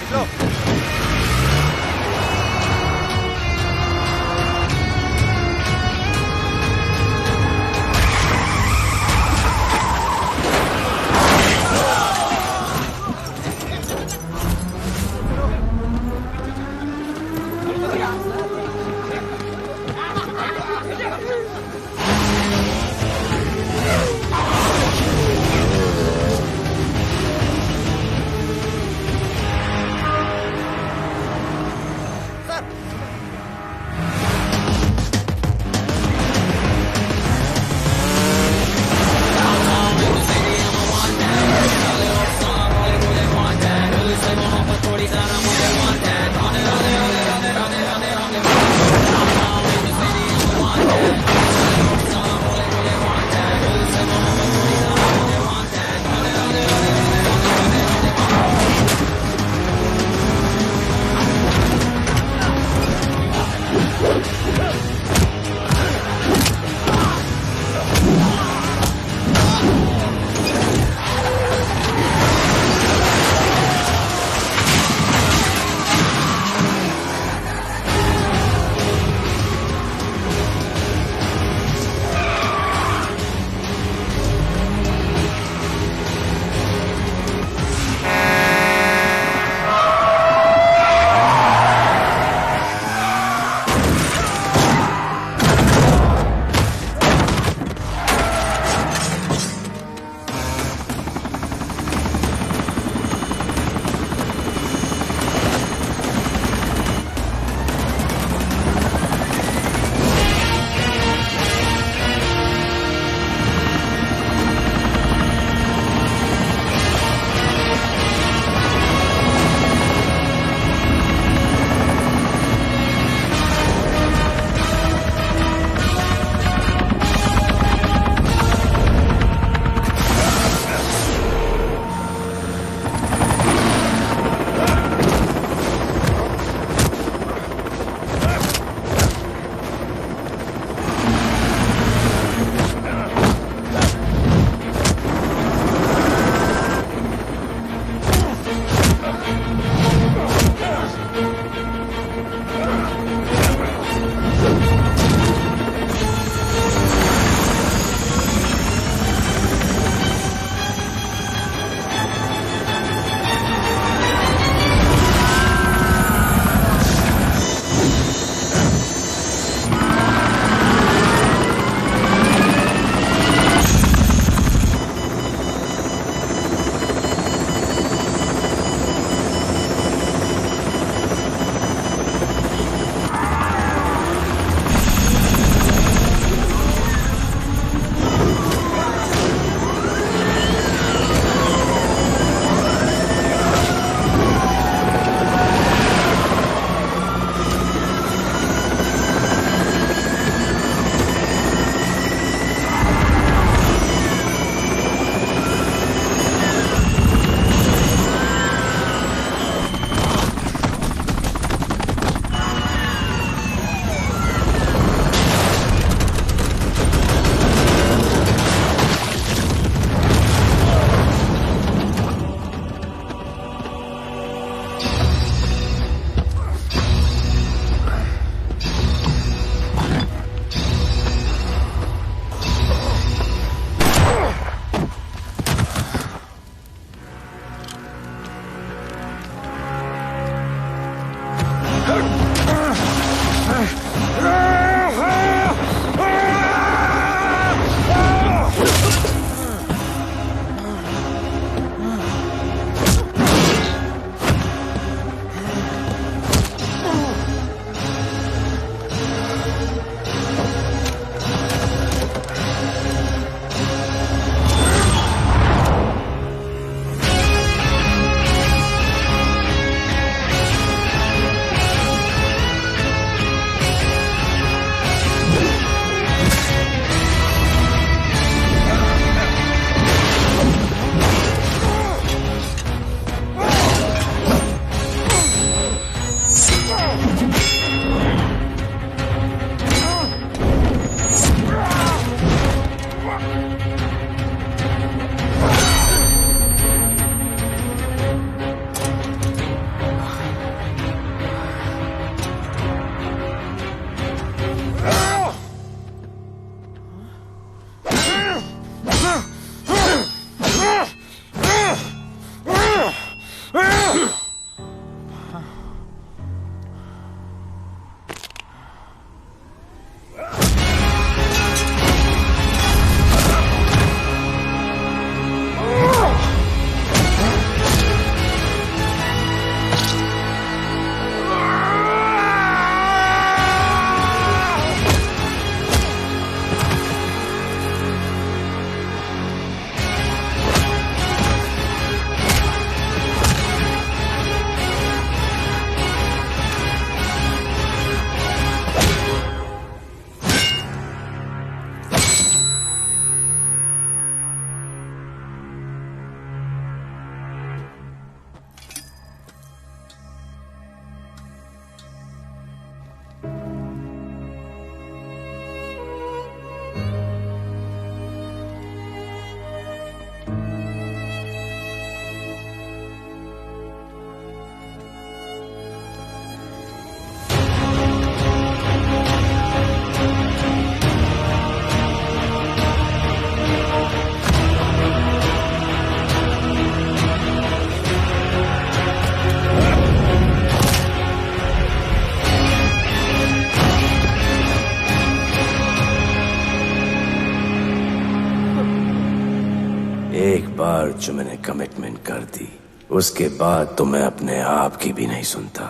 बार जो मैंने कमिटमेंट कर दी, उसके बाद तो मैं अपने आप की भी नहीं सुनता।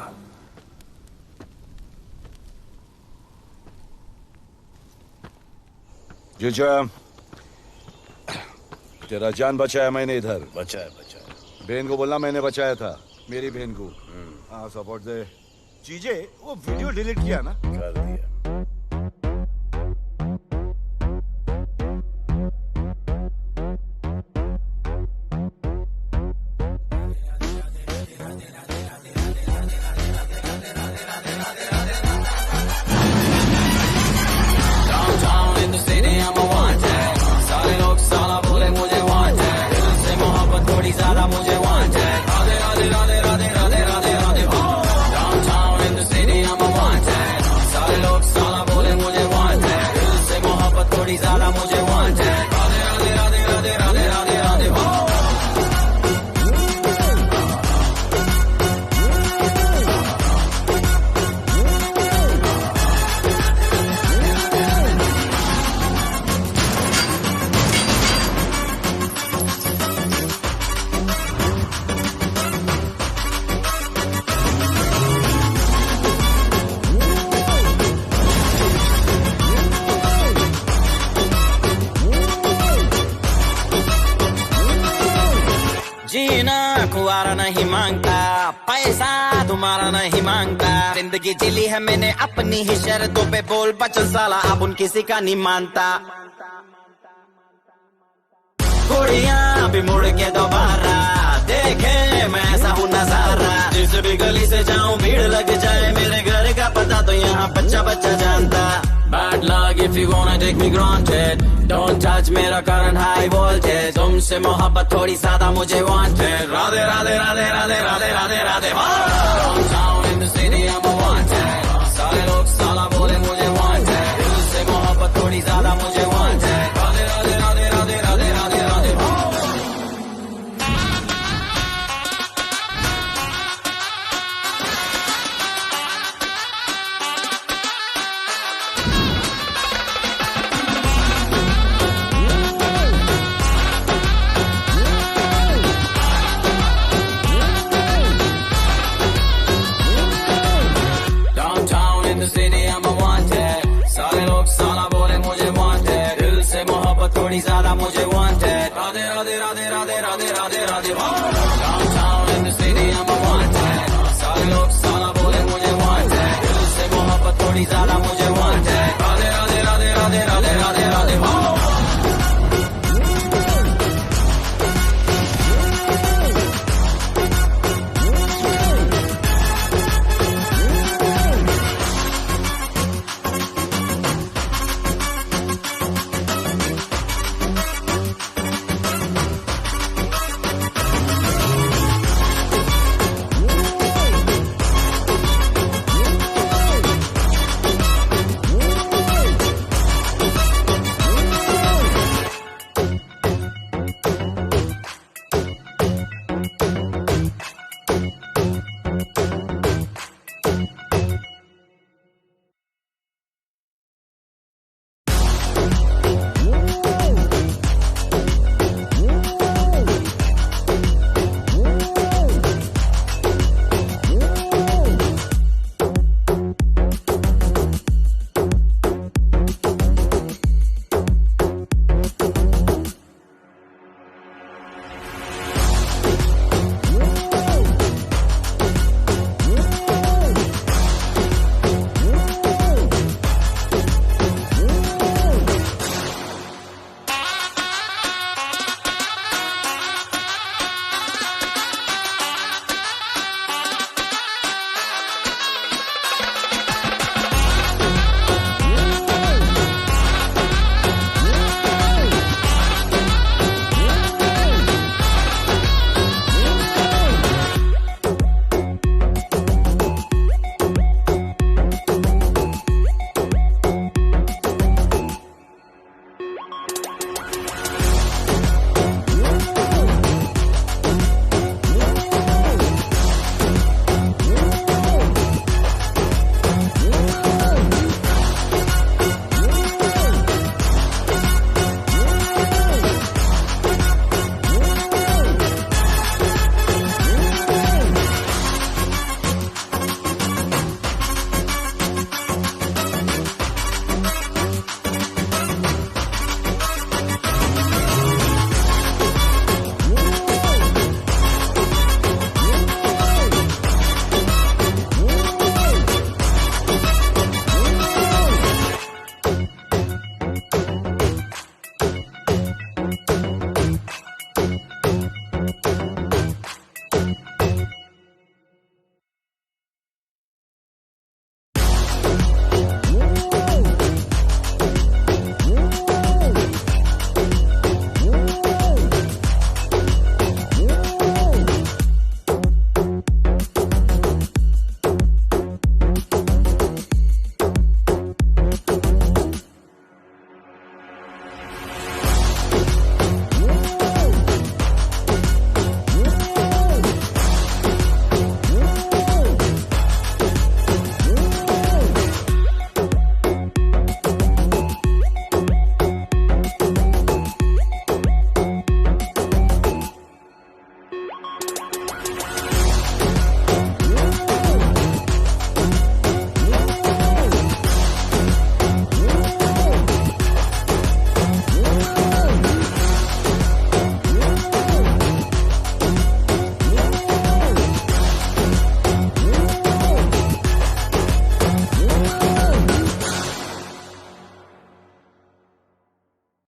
जीजा, तेरा जान बचाया मैंने इधर। बचाया। बहन को बोलना मैंने बचाया था, मेरी बहन को। हाँ, सपोर्ट दे। चीजे वो वीडियो डिलीट किया ना? कर दिया। कुआरा नहीं मांगता, पैसा तुम्हारा नहीं मांगता। जिंदगी जिली है मैंने अपनी ही शर्तों पे, बोल बचल साला अब उन किसी का नहीं मानता। कुड़ियां भी मुड़ के दोबारा देखे मैं ऐसा हूँ नजारा। जिस भी गली से जाऊं भीड़ लग जाए, मेरे घर का पता तो यहाँ बच्चा बच्चा जानता। Bad luck if you wanna take me granted, don't touch मेरा current high voltage। तुमसे मोहब्बत थोड़ी ज्यादा मुझे wanted। Radhe Radhe Radhe Radhe Radhe Radhe Radhe. Downtown in the city I'm a wanted, सारे लोग साला बोले मुझे wanted। दिल से मोहब्बत थोड़ी ज्यादा मुझे wanted। राधे राधे राधे राधे राधे राधे राधे। थोड़ी ज्यादा मुझे wanted। Radhe Radhe Radhe Radhe Radhe Radhe Radhe. Downtown in the city I'm a wanted, सारे लोग साला बोले मुझे wanted। दिल से मोहब्बत थोड़ी ज्यादा मुझे